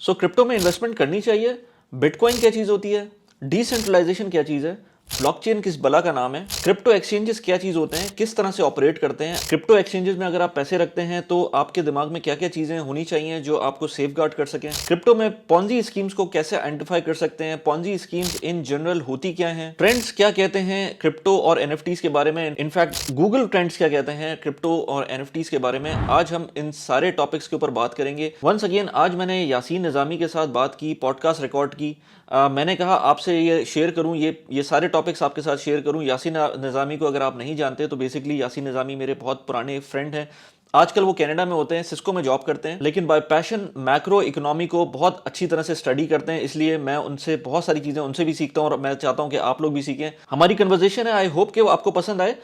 So crypto में investment करनी चाहिए? बिटकॉइन क्या चीज़ होती है? डिसेंट्रलाइजेशन क्या चीज़ है? ब्लॉकचेन किस बला का नाम है? क्रिप्टो एक्सचेंजेस क्या चीज़ होते हैं? किस तरह से ऑपरेट करते हैं? क्रिप्टो एक्सचेंजेस में अगर आप पैसे रखते हैं तो आपके दिमाग में क्या क्या चीज़ें होनी चाहिए जो आपको सेफ गार्ड कर सकें? क्रिप्टो में पॉन्जी स्कीम्स को कैसे आइडेंटिफाई कर सकते हैं? पॉन्जी स्कीम्स इन जनरल होती क्या हैं? ट्रेंड्स क्या कहते हैं क्रिप्टो और एनएफटीज के बारे में? इनफैक्ट गूगल ट्रेंड्स क्या कहते हैं क्रिप्टो और एनएफटीज के बारे में? आज हम इन सारे टॉपिक्स के ऊपर बात करेंगे। वंस अगेन आज मैंने यासीन निज़ामी के साथ बात की, पॉडकास्ट रिकॉर्ड की। मैंने कहा आपसे ये शेयर करूं, ये सारे टॉपिक्स आपके साथ शेयर करूं। यासीन निज़ामी को अगर आप नहीं जानते तो बेसिकली यासीन निज़ामी मेरे बहुत पुराने फ्रेंड हैं। आजकल वो कनाडा में होते हैं, सिस्को में जॉब करते हैं, लेकिन बाय पैशन मैक्रो इकोनॉमी को बहुत अच्छी तरह से स्टडी करते हैं। इसलिए मैं उनसे बहुत सारी चीज़ें उनसे भी सीखता हूं और मैं चाहता हूं कि आप लोग भी सीखें। हमारी कन्वर्सेशन है, आई होप कि वो आपको पसंद आए।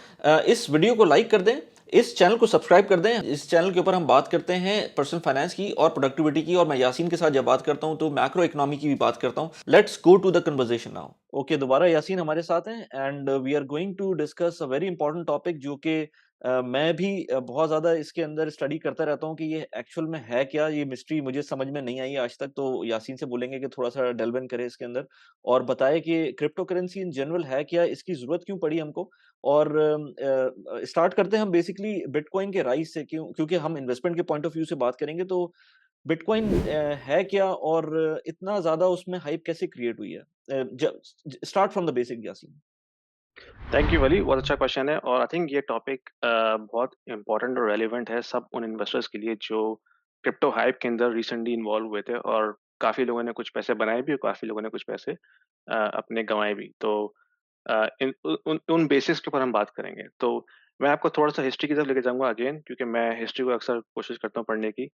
इस वीडियो को लाइक कर दें, इस चैनल को सब्सक्राइब कर दें। इस चैनल के ऊपर हम बात करते हैं पर्सनल फाइनेंस की और प्रोडक्टिविटी की, और मैं यासीन के साथ जब बात करता हूं तो मैक्रो इकोनॉमी की भी बात करता हूं। Let's go to the conversation now. Okay, दोबारा यासीन हमारे साथ हैं and we are going to discuss a very important topic जो कि मैं भी बहुत ज़्यादा इसके अंदर स्टडी करता रहता हूँ कि ये एक्चुअल में है क्या। ये मिस्ट्री मुझे समझ में नहीं आई आज तक, तो यासीन से बोलेंगे कि थोड़ा सा डेल्व इन करे इसके अंदर और बताए कि क्रिप्टो करेंसी इन जनरल है क्या, इसकी ज़रूरत क्यों पड़ी हमको। और स्टार्ट करते हैं हम बेसिकली बिटकॉइन के राइज से, क्योंकि हम इन्वेस्टमेंट के पॉइंट ऑफ व्यू से बात करेंगे। तो बिटकॉइन है क्या और इतना ज़्यादा उसमें हाइप कैसे क्रिएट हुई है? Start from the basic Yasin. Thank you Wali, बहुत अच्छा क्वेश्चन है। और आई थिंक ये टॉपिक बहुत इंपॉर्टेंट और रेलिवेंट है सब उन इन्वेस्टर्स के लिए जो क्रिप्टो हाइप के अंदर रिसेंटली इन्वॉल्व हुए थे, और काफ़ी लोगों ने कुछ पैसे बनाए भी और काफ़ी लोगों ने कुछ पैसे अपने गंवाए भी। तो उन बेसिस के ऊपर हम बात करेंगे। तो मैं आपको थोड़ा सा हिस्ट्री की तरफ लेके जाऊंगा अगेन, क्योंकि मैं हिस्ट्री को अक्सर कोशिश करता हूँ पढ़ने की।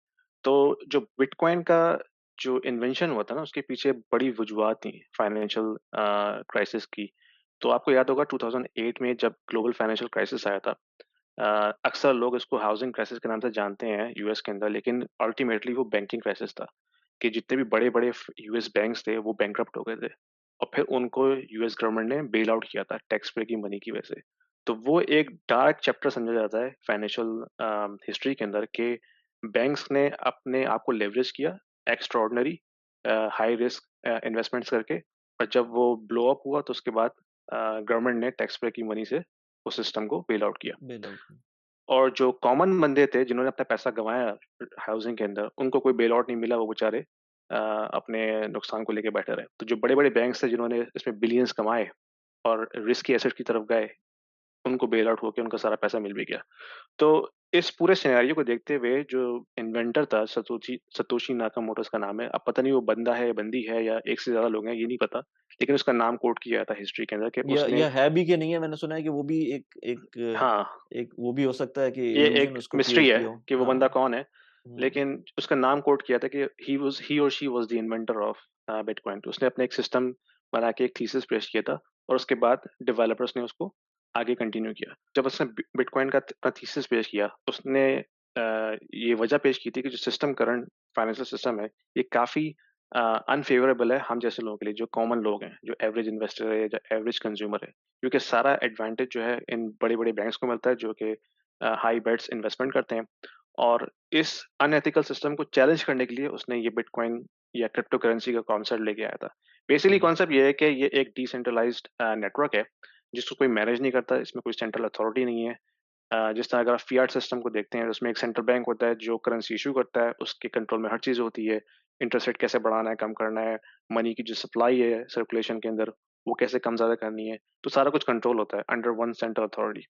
तो जो बिटकॉइन का जो इन्वेंशन हुआ था ना, उसके पीछे बड़ी वजूहत थी फाइनेंशियल क्राइसिस की। तो आपको याद होगा 2008 में जब ग्लोबल फाइनेंशियल क्राइसिस आया था। अक्सर लोग इसको हाउसिंग क्राइसिस के नाम से जानते हैं यूएस के अंदर, लेकिन अल्टीमेटली वो बैंकिंग क्राइसिस था कि जितने भी बड़े बड़े यूएस बैंक्स थे वो बैंकरप्ट हो गए थे, और फिर उनको यूएस गवर्नमेंट ने बेल आउट किया था टैक्स पे की मनी की वजह से। तो वो एक डार्क चैप्टर समझा जाता है फाइनेंशियल हिस्ट्री के अंदर कि बैंक्स ने अपने आप को लेवरेज किया एक्स्ट्रॉर्डनरी हाई रिस्क इन्वेस्टमेंट्स करके, और जब वो ब्लो अप हुआ तो उसके बाद गवर्नमेंट ने टैक्स पे की मनी से उस सिस्टम को बेल आउट किया। Bail out. और जो कॉमन बंदे थे जिन्होंने अपना पैसा गंवाया हाउसिंग के अंदर, उनको कोई बेल आउट नहीं मिला, वो बेचारे अपने नुकसान को लेके बैठे रहे। तो जो बड़े बड़े बैंक्स थे जिन्होंने इसमें बिलियंस कमाए और रिस्की एसेट की तरफ गए, उनको बेल आउट होकर उनका सारा पैसा मिल भी गया। तो इस पूरे सिनेरियो को देखते हुए जो इन्वेंटर था, सतोशी सतोशी नाकामोटो उसका नाम है। अब पता नहीं वो बंदा है, बंदी है, या एक से ज्यादा लोग हैं, ये नहीं पता। लेकिन उसका नाम कोट किया गया था हिस्ट्री के अंदर कि उसने, या है भी कि नहीं है, मैंने सुना है कि वो भी एक एक हाँ, एक वो भी हो सकता है कि ये इल्यूजन एक उसको मिस्ट्री क्रिएट है किया हो। कि वो हाँ। बंदा कौन है। हम्म। लेकिन उसका नाम कोट किया था कि ही और she was the inventor of bitcoin. तो उसने अपने एक सिस्टम बना के एक थीसिस पेश किया था, और उसके बाद डेवलपर्स ने उसको आगे कंटिन्यू किया। जब उसने बिटकॉइन का थीसिस पेश किया, उसने ये वजह पेश की थी कि जो सिस्टम करंट फाइनेंशियल सिस्टम है, ये काफ़ी अनफेवरेबल है हम जैसे लोगों के लिए, जो कॉमन लोग हैं, जो एवरेज इन्वेस्टर है, जो एवरेज कंज्यूमर है। क्योंकि सारा एडवांटेज जो है इन बड़े बड़े बैंक्स को मिलता है जो कि हाई बेट्स इन्वेस्टमेंट करते हैं। और इस अनएथिकल सिस्टम को चैलेंज करने के लिए उसने ये बिटकॉइन या क्रिप्टो करेंसी का कॉन्सेप्ट लेके आया था। बेसिकली हम्म। कॉन्सेप्ट ये है कि ये एक डिसेंट्रलाइज्ड नेटवर्क है जिसको कोई मैनेज नहीं करता, इसमें कोई सेंट्रल अथॉरिटी नहीं है। जिस तरह अगर आप फियाट सिस्टम को देखते हैं, उसमें एक सेंट्रल बैंक होता है जो करेंसी इशू करता है, उसके कंट्रोल में हर चीज़ होती है। इंटरेस्ट रेट कैसे बढ़ाना है, कम करना है, मनी की जो सप्लाई है सर्कुलेशन के अंदर, वो कैसे कम ज़्यादा करनी है, तो सारा कुछ कंट्रोल होता है under one central authority.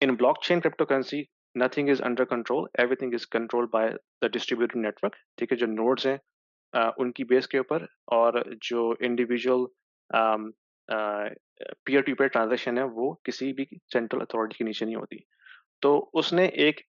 In blockchain cryptocurrency, nothing is under control, everything is controlled by the distributed network। ठीक है, जो नोड्स हैं उनकी बेस के ऊपर, और जो individual peer to peer transaction है वो किसी भी सेंट्रल अथॉरिटी के नीचे नहीं होती। तो उसने एक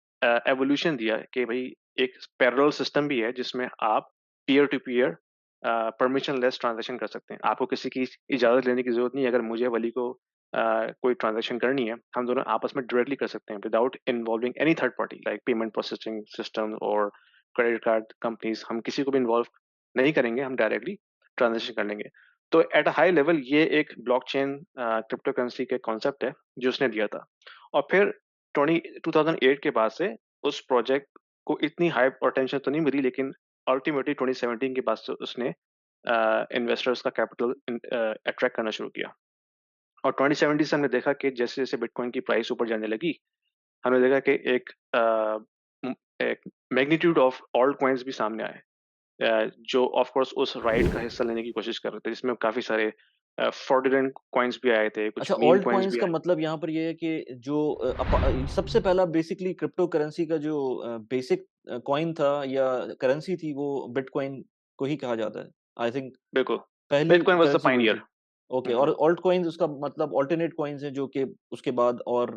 एवोल्यूशन दिया कि भाई एक पैरेलल सिस्टम भी है जिसमें आप peer to peer permissionless transaction कर सकते हैं। आपको किसी की इजाज़त लेने की ज़रूरत नहीं है। अगर मुझे वली को कोई ट्रांजेक्शन करनी है, हम दोनों आपस में डायरेक्टली कर सकते हैं without involving any third party like payment processing system और क्रेडिट कार्ड कंपनीज। हम किसी को भी इन्वॉल्व नहीं करेंगे, हम डायरेक्टली ट्रांजेक्शन कर लेंगे। तो एट अ हाई लेवल ये एक ब्लॉकचेन क्रिप्टो करेंसी के कॉन्सेप्ट है जो उसने दिया था। और फिर 2008 के बाद से उस प्रोजेक्ट को इतनी हाइप और टेंशन तो नहीं मिली, लेकिन अल्टीमेटली 2017 के बाद से उसने इन्वेस्टर्स का कैपिटल अट्रैक्ट करना शुरू किया। और 2017 से हमने देखा कि जैसे-जैसे बिटकॉइन की प्राइस ऊपर जाने लगी, हमने देखा कि एक मैग्नीट्यूड ऑफ ऑल्ट कॉइन्स भी सामने आए, जो ऑफ कोर्स उस राइड का हिस्सा लेने की कोशिश कर रहे थे, जिसमें काफ़ी सारे फ्रॉडुलेंट कॉइन्स भी आए थे, कुछ अच्छा, मीम ऑल्ट कॉइन्स कॉइन्स भी का आए। मतलब यहाँ पर ये है कि जो सबसे पहला बेसिकली क्रिप्टो करेंसी का जो बेसिक कॉइन था या करेंसी थी वो बिटकॉइन को ही कहा जाता है। आई थिंक बिल्कुल, पहली बिटकॉइन वाज़ द करेंसी वही पायनियर। थी। ओके हुँ, और हुँ, ऑल्ट कॉइन्स उसका मतलब अल्टरनेट कॉइन्स हैं जो कि उसके बाद और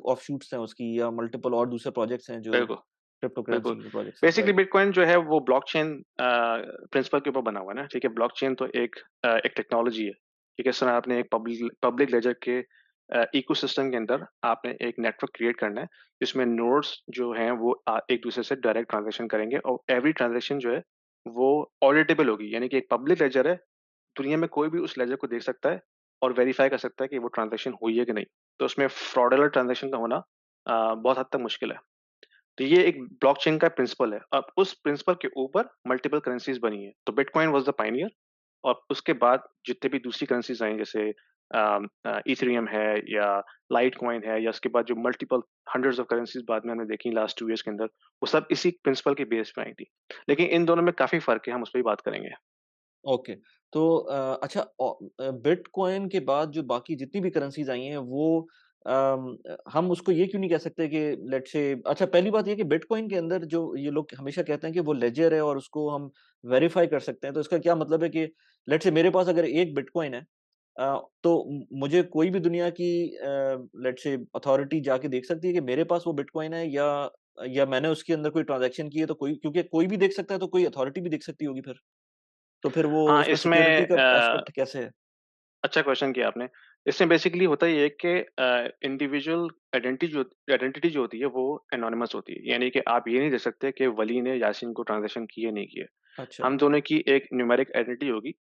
ऑफशूट्स हैं उसकी या मल्टीपल और दूसरे प्रोजेक्ट्स हैं जो बिल्कुल। क्रिप्टो बिल्कुल। करेंसी के प्रोजेक्ट्स हैं, बेसिकली राइट। बिटकॉइन जो है वो ब्लॉकचेन प्रिंसिपल के ऊपर बना हुआ है ना, ठीक है? ब्लॉकचेन तो एक टेक्नोलॉजी है, ठीक है? इस तरह आपने एक पब्लिक पब्लिक लेजर के इकोसिस्टम के अंदर आपने एक नेटवर्क क्रिएट करना है, जिसमें नोड्स जो हैं वो एक-दूसरे से डायरेक्ट ट्रांज़ैक्शन करेंगे और एवरी ट्रांज़ैक्शन जो है वो ऑडिटेबल होगी, यानी कि एक पब्लिक लेजर है, दुनिया में कोई भी उस लेजर को देख सकता है और वेरीफ़ाई कर सकता है कि वो ट्रांज़ैक्शन हुई है कि नहीं। तो उसमें फ्रॉडुलेंट ट्रांज़ैक्शन का होना बहुत हद तक मुश्किल है। तो ये एक ब्लॉकचेन का प्रिंसिपल है। अब उस प्रिंसिपल के ऊपर मल्टीपल करेंसीज़ बनी हैं। तो बिटकॉइन वाज़ द पायनियर और उसके बाद जितने भी दूसरी करेंसीज़ आई जैसे इथेरियम है या लाइटकॉइन है या उसके बाद जो मल्टीपल हंड्रेड्स ऑफ करेंसीज़ बाद में हमने देखी लास्ट 2 ईयर्स के अंदर, वो सब इसी प्रिंसिपल के बेस पे आई थी। लेकिन इन दोनों में काफ़ी फ़र्क है, हम उस पे भी बात करेंगे। ओके। तो अच्छा बिटकॉइन के बाद जो बाकी जितनी भी करेंसीज़ आई हैं वो हम उसको ये क्यों नहीं कह सकते कि लेट्स से अच्छा पहली बात ये कि बिटकॉइन के अंदर जो ये लोग हमेशा कहते हैं कि वो लेजर है और उसको हम वेरीफ़ाई कर सकते हैं। तो इसका क्या मतलब है कि लेट्स से मेरे पास अगर 1 बिटकॉइन है तो मुझे कोई भी दुनिया की लेट्स से अथॉरिटी जाके देख सकती है कि मेरे पास वो बिटकॉइन है या मैंने उसके अंदर कोई ट्रांज़ैक्शन की है तो कोई क्योंकि कोई भी देख सकता है तो कोई अथॉरिटी भी देख सकती होगी फिर? तो फिर वो हाँ, उसमें सिक्योरिटी इसमें का एस्पेक्ट कैसे है? अच्छा क्वेश्चन किया आपने। इसमें बेसिकली होता ये है कि इंडिविजुअल आइडेंटिटी जो होती है वो एनोनिमस होती है। यानी कि आप ये नहीं दे सकते कि वली ने यासीन को ट्रांज़ैक्शन की है, नहीं की है। अच्छा। हम दोनों की एक न्यूमेरिक आइडेंटिटी होगी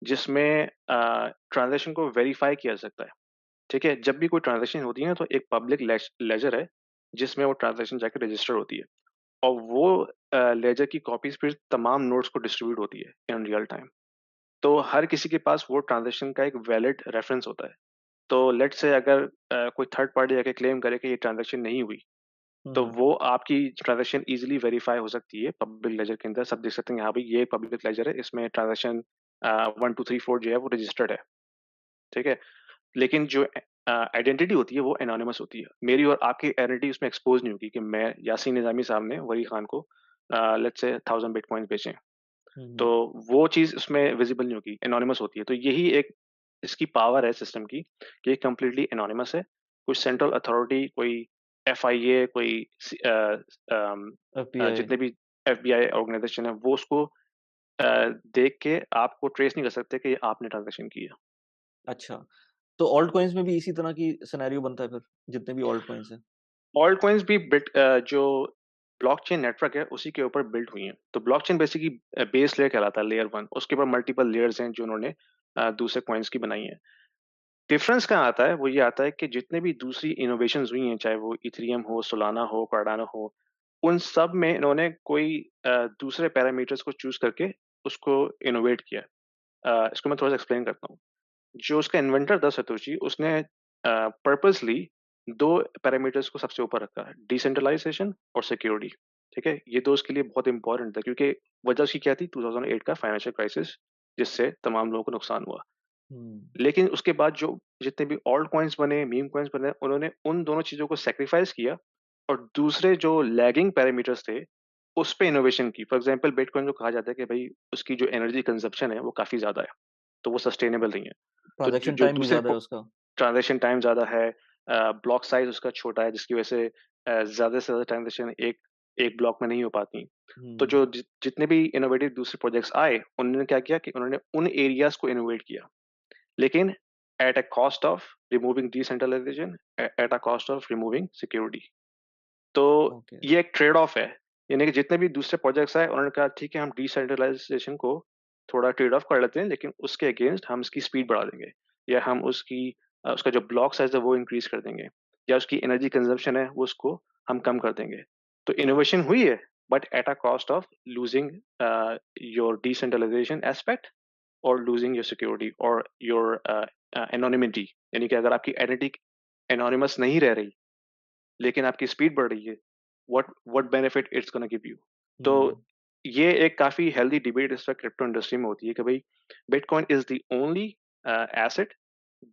जिसमें ट्रांज़ैक्शन को वेरीफ़ाई किया जा सकता है। ठीक है? जब भी कोई ट्रांज़ैक्शन होती है ना तो एक पब्लिक लेजर है जिसमें वो ट्रांज़ैक्शन जाके रजिस्टर होती है और वो लेजर की कॉपीज़ फिर तमाम नोड्स को डिस्ट्रीब्यूट होती है इन रियल टाइम। तो हर किसी के पास वो ट्रांज़ैक्शन का एक वैलिड रेफ़रेंस होता है। तो लेट्स से अगर कोई थर्ड पार्टी आके क्लेम करे कि ये ट्रांज़ैक्शन नहीं हुई, हुँ, तो हुँ। वो आपकी ट्रांज़ैक्शन ईज़िली वेरीफ़ाई हो सकती है पब्लिक लेजर के अंदर। सब देख सकते हैं, हाँ भाई ये पब्लिक लेजर है, इसमें ट्रांज़ैक्शन 1, 2, 3, 4 जो है वो रजिस्टर्ड है, ठीक है? लेकिन जो आइडेंटिटी होती है वो एनोनिमस होती है। मेरी और आपकी आइडेंटिटी उसमें एक्सपोज़ नहीं होगी कि मैं यासीन निज़ामी साहब ने वली खान को लेट्स से 1000 बिटकॉइन बेचे। हुँ, तो हुँ। वो चीज़ उसमें विज़िबल नहीं होगी, एनोनिमस होती है। तो यही एक इसकी पावर है सिस्टम की कि ये कंप्लीटली एनोनिमस है। कोई सेंट्रल अथॉरिटी, कोई एफआईए, कोई एफबीआई जितने भी एफबीआई ऑर्गनाइज़ेशन है, वो उसको देख के आपको ट्रेस नहीं कर सकते कि ये आपने ट्रांज़ैक्शन की है। अच्छा। तो ऑल्ट कॉइन्स में भी इसी तरह की सिनेरियो बनता है फिर, जितने भी ऑल्ट कॉइन्स हैं? ऑल्ट कॉइन्स भी जो ब्लॉकचेन नेटवर्क है, उसी के ऊपर बिल्ट हुई हैं। तो ब्लॉकचेन बेसिकली बेस लेयर कहलाता है, लेयर 1। उसके ऊपर मल्टीपल लेयर्स हैं जो उन्होंने दूसरे कॉइन्स की बनाई हैं। डिफरेंस कहाँ आता है? वो ये आता है कि जितने भी दूसरी इनोवेशंस हुई हैं, चाहे वो इथेरियम हो, सोलाना हो, कार्डानो हो, उन सब में इन्होंने कोई दूसरे पैरामीटर्स को चूज़ करके उसको इनोवेट किया। इसको मैं थोड़ा-सा एक्सप्लेन करता हूँ। जो उसका इन्वेंटर था सतोशी, उसने पर्पसली 2 पैरामीटर्स को सबसे ऊपर रखा है, डिसेंट्रलाइज़ेशन और सिक्योरिटी, ठीक है? ये 2 उसके लिए बहुत इम्पोर्टेंट था क्योंकि वजह उसकी क्या थी? 2008 का फाइनेंशियल क्राइसिस, जिससे तमाम लोगों को नुकसान हुआ। हुँ। लेकिन उसके बाद जो जितने भी ऑल्ट कॉइन्स बने, मीम कॉइन्स बने, उन्होंने उन दोनों चीज़ों को सैक्रिफाइस किया और दूसरे जो लैगिंग पैरामीटर्स थे, उस पे इनोवेशन की। फॉर एग्ज़ाम्पल बिटकॉइन को कहा जाता है कि भई उसकी जो एनर्जी कंज़म्पशन है, वो काफ़ी ज़्यादा है, तो वो सस्टेनेबल नहीं है। तो जो ट्रांज़ैक्शन जो टाइम भी दूसरे ज़्यादा है उसका। ट्रांज़ैक्शन टाइम ज़्यादा है, ब्लॉक साइज़ उसका छोटा है जिसकी वजह से ज़्यादा से ज़्यादा ट्रांज़ैक्शन एक एक ब्लॉक में नहीं हो पाती। तो हुँ। जो जितने भी इनोवेटिव दूसरे प्रोजेक्ट्स आए, उन्होंने क्या किया कि उन्होंने उन एरियाज़ को इनोवेट किया। लेकिन at a cost of removing decentralization at a cost of removing security. तो ओके। ये एक ट्रेड ऑफ है। यानी कि जितने भी दूसरे प्रोजेक्ट्स आए, उन्होंने कहा ठीक है हम डिसेंट्रलाइज़ेशन को थोड़ा ट्रेड ऑफ कर लेते हैं, लेकिन उसके अगेंस्ट हम इसकी स्पीड बढ़ा देंगे या हम उसका जो ब्लॉक साइज़ है वो इंक्रीज़ कर देंगे या उसकी एनर्जी कंज़म्पशन है वो उसको हम कम कर देंगे। तो इनोवेशन हुई है, but at a cost of losing your decentralization aspect or losing your security or your anonymity. यानी कि अगर आपकी आइडेंटिटी एनोनिमस नहीं रह रही लेकिन आपकी स्पीड बढ़ रही है, what benefit it's gonna give you. तो हम्म। ये एक काफी हेल्दी डिबेट इस वक्त क्रिप्टो इंडस्ट्री में होती है कि भाई bitcoin is the only asset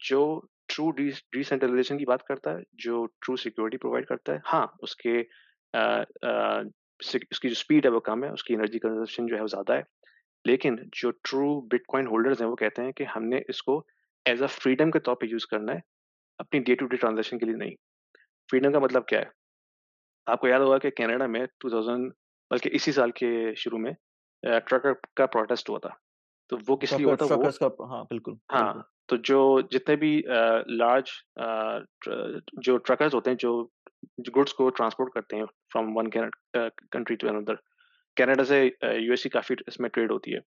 जो ट्रू डिसेंट्रलाइजेशन की बात करता है, जो ट्रू सिक्योरिटी प्रोवाइड करता है। हाँ, उसके उसकी जो स्पीड है वो कम है, उसकी एनर्जी कंजप्शन जो है वो ज्यादा है, लेकिन जो ट्रू बिटकॉइन होल्डर्स हैं वो कहते हैं कि हमने इसको एज अ फ्रीडम के तौर पे यूज करना है, अपनी डे टू डे ट्रांजेक्शन के लिए नहीं। फ्रीडम का मतलब क्या है? आपको याद होगा कि कनाडा में 2000 बल्कि इसी साल के शुरू में ट्रकर का प्रोटेस्ट हुआ था। तो वो किस लिए हुआ था? वो ट्रकर्स का, हाँ बिल्कुल बिल्कुल। हाँ, तो जो जितने भी लार्ज जो ट्रकर्स होते हैं जो गुड्स को ट्रांसपोर्ट करते हैं from one country to another, Canada से यूएस की काफी इसमें ट्रेड होती है। आई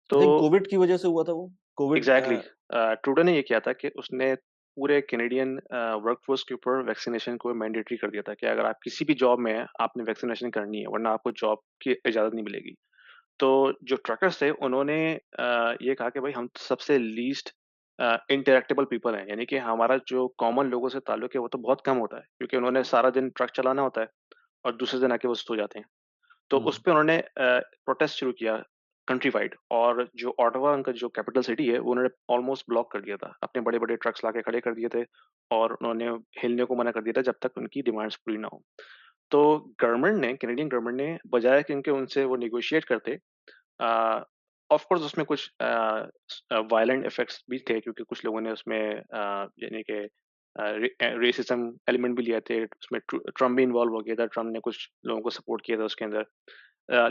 तो थिंक कोविड की वजह से हुआ था वो, कोविड। एग्जैक्टली ट्रूडो ने ये किया था कि उसने पूरे कैनेडियन वर्कफोर्स के ऊपर वैक्सीनेशन को मैंडेटरी कर दिया था कि अगर आप किसी भी जॉब में हैं आपने वैक्सीनेशन करनी है, वरना आपको जॉब की इजाज़त नहीं मिलेगी। तो जो ट्रकर्स थे उन्होंने ये कहा कि भाई हम सबसे लीस्ट इंटरेक्टेबल पीपल हैं, यानी कि हमारा जो कॉमन लोगों से ताल्लुक है वो तो बहुत कम होता है, क्योंकि उन्होंने सारा दिन ट्रक चलाना होता है और दूसरे दिन आके वो सो जाते हैं। तो उस हम्म। पे उन्होंने प्रोटेस्ट शुरू किया कंट्री वाइड, और जो ऑटवा उनका जो कैपिटल सिटी है वो उन्होंने ऑलमोस्ट ब्लॉक कर दिया था, अपने बड़े बड़े ट्रक्स लाके खड़े कर दिए थे और उन्होंने हिलने को मना कर दिया था जब तक उनकी डिमांड्स पूरी ना हो। तो गवर्नमेंट ने, कैनेडियन गवर्नमेंट ने, बजाय कि उनके उनसे वो निगोशिएट करते, ऑफ कोर्स उसमें कुछ वायलेंट इफेक्ट्स भी थे, क्योंकि कुछ लोगों ने उसमें यानी कि रेसिज्म एलिमेंट भी लिए थे उसमें। ट्रम्प भी इन्वॉल्व हो गया था, ट्रम्प ने कुछ लोगों को सपोर्ट किया था उसके अंदर।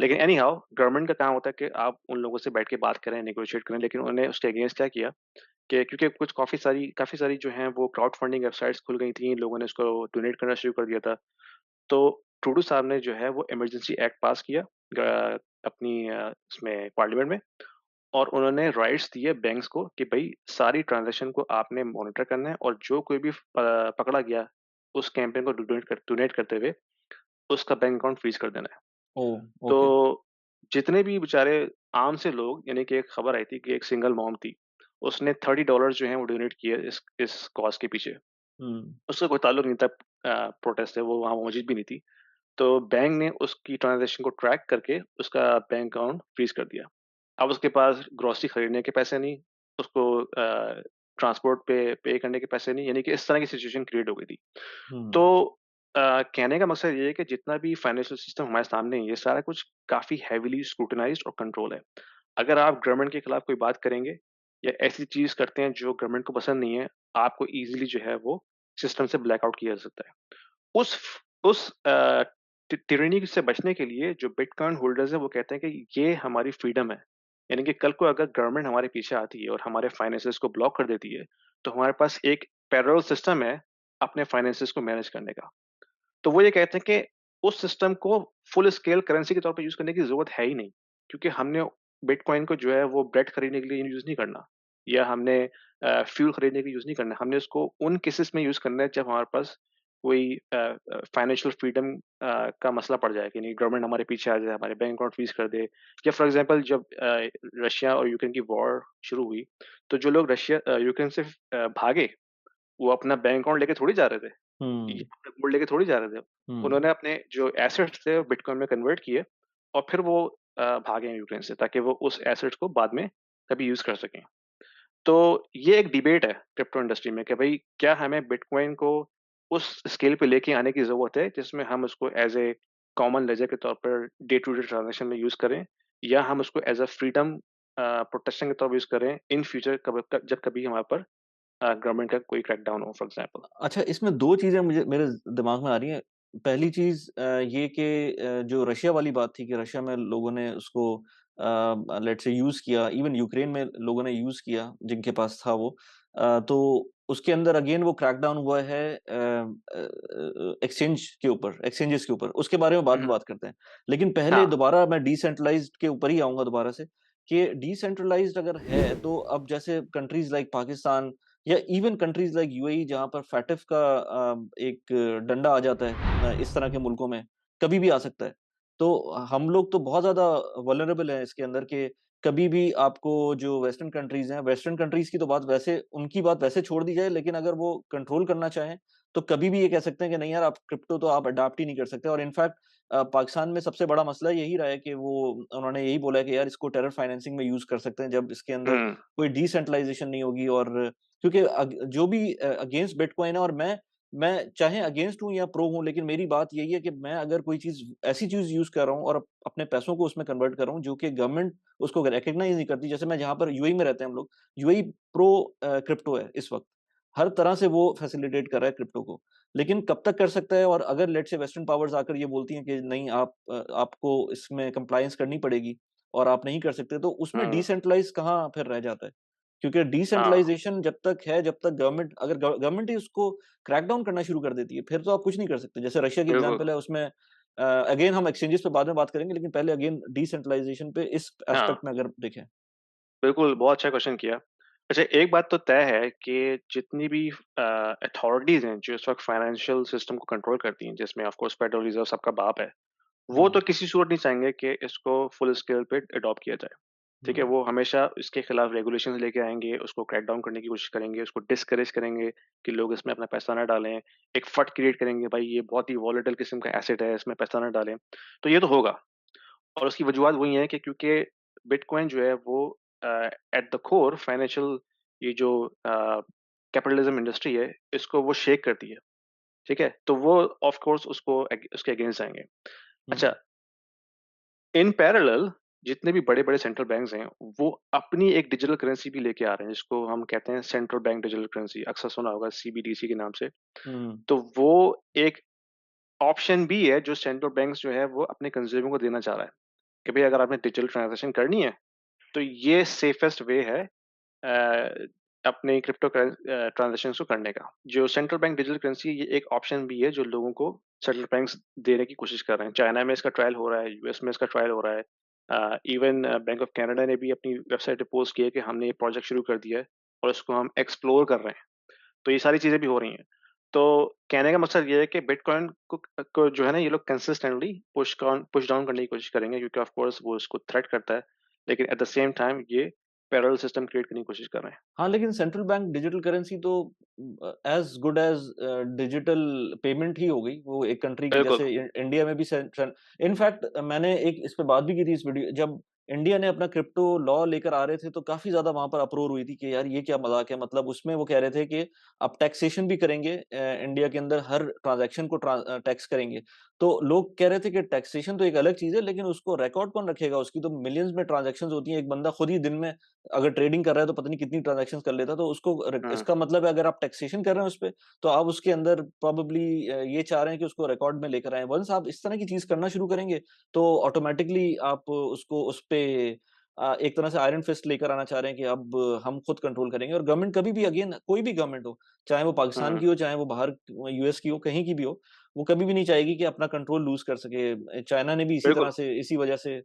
लेकिन एनी हाउ गवर्नमेंट का काम होता है कि आप उन लोगों से बैठ के बात करें, नेगोशिएट करें, लेकिन उन्होंने उसके अगेंस्ट क्या किया कि क्योंकि कुछ काफ़ी सारी जो हैं वो क्राउड फंडिंग वेबसाइट्स खुल गई थी, लोगों ने उसको डोनेट करना शुरू कर दिया था। तो ट्रूडो साहब ने जो है वो इमरजेंसी एक्ट पास किया अपनी उसमें पार्लियामेंट में, और उन्होंने राइट्स दिए बैंक्स को कि भाई सारी ट्रांजैक्शन को आपने मॉनिटर करना है, और जो कोई भी पकड़ा गया उस कैंपेन को डोनेट करते हुए, उसका बैंक अकाउंट फ्रीज कर देना है। ओ, ओके। तो जितने भी बेचारे आम से लोग, यानी कि एक खबर आई थी कि एक सिंगल मॉम थी, उसने $30 जो हैं वो डोनेट किए इस कॉज के पीछे। हम्म। उसका कोई ताल्लुक नहीं था प्रोटेस्ट है, वो वहाँ मौजूद भी नहीं थी। तो बैंक ने उसकी ट्रांज़ैक्शन को ट्रैक करके उसका बैंक अकाउंट फ्रीज़ कर दिया। अब उसके पास ग्रोसरी खरीदने के पैसे नहीं, उसको ट्रांसपोर्ट पे पे करने के पैसे नहीं, यानी कि इस तरह की सिचुएशन क्रिएट हो गई थी। तो हम्म। कहने का मकसद ये है कि जितना भी फाइनेंशियल सिस्टम हमारे सामने है, ये सारा कुछ काफ़ी हेवीली स्क्रूटिनाइज़्ड और कंट्रोल है। अगर आप गवर्नमेंट के खिलाफ कोई बात करेंगे या ऐसी चीज़ करते हैं जो गवर्नमेंट को पसंद नहीं है, आपको ईज़िली जो है वो सिस्टम से ब्लैक आउट किया जा सकता है। उस टिरनी से बचने के लिए जो बिटकॉइन होल्डर्स हैं वो कहते हैं कि ये हमारी फ्रीडम है। यानी कि कल को अगर गवर्नमेंट हमारे पीछे आती है और हमारे फाइनेंसेस को ब्लॉक कर देती है, तो हमारे पास एक पैरेलल सिस्टम है अपने फाइनेंसेस को मैनेज करने का। तो वो ये कहते हैं कि उस सिस्टम को फुल स्केल करेंसी के तौर पे यूज़ करने की ज़रूरत है ही नहीं, क्योंकि हमने बिटकॉइन को जो है वो ब्रेड खरीदने के लिए यूज़ नहीं करना, या हमने फ्यूल खरीदने के लिए यूज़ नहीं करना। हमने उसको उन केसेस में यूज़ करना है जब हमारे पास कोई फाइनेंशियल फ्रीडम का मसला पड़ जाए, कि नहीं गवर्नमेंट हमारे पीछे आ जाए, हमारे बैंक अकाउंट फ्रीज़ कर दे। या फॉर एग्ज़ाम्पल जब रशिया और यूक्रेन की वॉर शुरू हुई, तो जो लोग यूक्रेन से भागे, वो अपना बैंक अकाउंट लेके थोड़ी जा रहे थे। ये हम्म। अपना गोल्ड लेके थोड़ी जा रहे थे। हम्म। उन्होंने अपने जो एसेट्स थे वो बिटकॉइन में कन्वर्ट किए, और फिर वो भागे हैं यूक्रेन से, ताकि वो उस एसेट्स को बाद में कभी यूज़ कर सकें। तो ये एक डिबेट है क्रिप्टो इंडस्ट्री में कि भई क्या हमें बिटकॉइन को उस स्केल पे लेके आने की ज़रूरत है जिसमें हम उसको एज़ ए कॉमन लेजर के तौर पर डे टू डे ट्रांज़ैक्शन में यूज़ करें, या हम उसको एज़ अ फ्रीडम प्रोटेक्शन के तौर पे यूज़ करें इन फ्यूचर जब कभी हमारे पर गवर्नमेंट का कोई क्रैकडाउन हो फॉर एग्ज़ाम्पल। अच्छा, इसमें 2 चीज़ें मुझे मेरे दिमाग में आ रही हैं। पहली चीज़ ये कि जो रशिया वाली बात थी कि रशिया में लोगों ने उसको लेट्स से यूज़ किया, इवन यूक्रेन में लोगों ने यूज़ किया, जिनके पास था वो। तो उसके अंदर अगेन वो क्रैकडाउन हुआ है एक्सचेंजेस के ऊपर। उसके बारे में बाद हुँ, में हुँ। बात करते हैं। लेकिन पहले हाँ। दोबारा मैं डिसेंट्रलाइज़्ड के ऊपर ही आऊँगा दोबारा से, कि डिसेंट्रलाइज़्ड अगर है, तो अब जैसे कंट्रीज़ लाइक पाकिस्तान या इवन कंट्रीज लाइक यूएई, जहाँ पर फैटिफ का एक डंडा आ जाता है इस तरह के मुल्कों में, कभी भी आ सकता है। तो हम लोग तो बहुत ज़्यादा वल्नरेबल हैं इसके अंदर कि कभी भी आपको जो वेस्टर्न कंट्रीज़ की तो बात वैसे उनकी बात वैसे छोड़ दी जाए, लेकिन अगर वो कंट्रोल करना चाहें, तो कभी भी ये कह सकते हैं कि नहीं यार, आप क्रिप्टो तो आप अडॉप्ट ही नहीं कर सकते। और इनफैक्ट पाकिस्तान में सबसे बड़ा मसला यही रहा है कि वो उन्होंने यही बोला है कि यार इसको टेरर फाइनेंसिंग में यूज़ कर सकते हैं, जब इसके अंदर हुँ, कोई डिसेंट्रलाइज़ेशन नहीं होगी। और क्योंकि जो भी अगेंस्ट बिटकॉइन है, और मैं चाहे अगेंस्ट हूँ या प्रो हूँ, लेकिन मेरी बात यही है कि मैं अगर कोई चीज़ ऐसी चीज़ यूज़ कर रहा हूँ और अपने पैसों को उसमें कन्वर्ट कर रहा हूँ, जो कि गवर्नमेंट उसको रिकॉग्नाइज़ नहीं करती। जैसे मैं जहाँ पर यूएई में रहते हैं हम लोग, यूएई प्रो क्रिप्टो है इस वक़्त। हर तरह से वो फैसिलिटेट कर रहा है क्रिप्टो को। लेकिन कब तक कर सकता है, और अगर लेट्स से वेस्टर्न पावर्स आकर ये बोलती हैं कि नहीं, आपको इसमें कंप्लायंस करनी पड़ेगी और आप नहीं कर सकते, तो उसमें हुँ, डिसेंट्रलाइज़ कहाँ फिर रह जाता है? क्योंकि हाँ, डिसेंट्रलाइज़ेशन जब तक गवर्नमेंट ही उसको क्रैकडाउन करना शुरू कर देती है, फिर तो आप कुछ नहीं कर सकते। जैसे रशिया की बिल्कुल, एग्ज़ाम्पल है, उसमें अगेन हम एक्सचेंजेस पे बाद में बात करेंगे, लेकिन पहले अगेन डिसेंट्रलाइज़ेशन पे इस हाँ, एस्पेक्ट में अगर देखें। बिल्कुल, बहुत अच्छा क्वेश्चन किया। अच्छा, एक बात तो तय है कि जितनी भी अथॉरिटीज़ हैं, जो इस वक़्त फाइनेंशियल सिस्टम को कंट्रोल करती हैं, जिसमें ऑफ़ कोर्स फेडरल रिज़र्व सबका बाप है, वो तो हुँ, किसी सूरत नहीं चाहेंगे कि इसको फुल स्केल पे अडॉप्ट किया जाए, ठीक है? हुँ, वो हमेशा इसके खिलाफ रेगुलेशंस लेके आएँगे, उसको क्रैक डाउन करने की कोशिश करेंगे, उसको डिस्करेज करेंगे कि लोग इसमें अपना पैसा ना डालें। एक फट क्रिएट करेंगे, भाई ये बहुत ही वोलेटाइल किस्म का एसेट है, इसमें पैसा ना डालें। तो ये तो होगा, और उसकी वजूहत वही है कि क्योंकि बिटकॉइन जो है वो एट द कोर फाइनेंशियल, ये जो कैपिटलिज्म इंडस्ट्री है, इसको वो शेक करती है, ठीक है? तो वो ऑफ कोर्स उसके अगेंस्ट जाएँगे। अच्छा, हुँ, इन पैरेलल जितने भी बड़े-बड़े सेंट्रल बैंक्स हैं, वो अपनी एक डिजिटल करेंसी भी लेके आ रहे हैं, जिसको हम कहते हैं सेंट्रल बैंक डिजिटल करेंसी, अक्सर सुना होगा सीबीडीसी के नाम से। हुँ, तो वो एक ऑप्शन भी है जो सेंट्रल बैंक्स जो है वो अपने कंज्यूमर को देना चाह रहा है, कि भई अगर आपने डिजिटल ट्रांज़ैक्शन करनी है, तो ये सेफेस्ट वे है अपने ट्रांज़ैक्शंस को करने का। जो सेंट्रल बैंक डिजिटल करेंसी, ये एक ऑप्शन भी है जो लोगों को सेंट्रल बैंक्स देने की कोशिश कर रहे हैं। चाइना में इसका ट्रायल हो रहा है, यूएस में इसका ट्रायल हो रहा है। इवन बैंक ऑफ कनाडा ने भी अपनी वेबसाइट पे पोस्ट किया है कि हमने ये प्रोजेक्ट शुरू कर दिया है और इसको हम एक्सप्लोर कर रहे हैं। तो ये सारी चीज़ें भी हो रही हैं। तो कहने का मकसद ये है कि बिटकॉइन को जो है ना, ये लोग कंसिस्टेंटली पुश डाउन करने की कोशिश करेंगे, क्योंकि ऑफ कोर्स वो उसको थ्रेट करता है। लेकिन एट द सेम टाइम ये पैरेलल सिस्टम क्रिएट करने की कोशिश कर रहे हैं। हाँ, लेकिन सेंट्रल बैंक डिजिटल करेंसी तो as good as digital payment ही हो गई। वो एक कंट्री की बिल्कुल। जैसे इंडिया में भी इनफैक्ट मैंने एक इस पे बात भी की थी, इस वीडियो जब इंडिया ने अपना क्रिप्टो लॉ लेकर आ रहे थे, तो काफ़ी ज़्यादा वहाँ पर अप्रोर हुई थी कि यार ये क्या मज़ाक है। मतलब उसमें वो कह रहे थे कि अब टैक्सेशन भी करेंगे, इंडिया के अंदर हर ट्रांज़ैक्शन को टैक्स करेंगे। तो लोग कह रहे थे कि टैक्सेशन तो एक अलग चीज़ है, लेकिन उसको रिकॉर्ड कौन रखेगा? उसकी तो मिलियंस में ट्रांज़ैक्शंस होती हैं। एक बंदा खुद ही दिन में अगर ट्रेडिंग कर रहा है, तो पता नहीं कितनी ट्रांज़ैक्शंस कर लेता है। तो उसको हुँ, इसका मतलब है, अगर आप टैक्सेशन कर रहे हैं उसपे, तो आप उसके अंदर प्रोबेबली ये चाह रहे हैं कि उसको रिकॉर्ड में लेकर आएँ। वन्स आप इस तरह की चीज़ करना शुरू करेंगे, तो ऑटोमैटिकली आप उसको उसपे एक तरह से आयरन फिस्ट लेकर आना चाह रहे हैं कि अब हम खुद कंट्रोल करेंगे। और गवर्नमेंट कभी भी, अगेन कोई भी गवर्नमेंट हो, चाहे वो पाकिस्तान हुँ, की हो, चाहे वो बाहर यूएस की हो, कहीं की भी हो, वो कभी भी नहीं चाहेगी कि अपना कंट्रोल लूज़ कर सके। चाइना ने भी इसी तरह बिल्कुल, से, इसी वजह से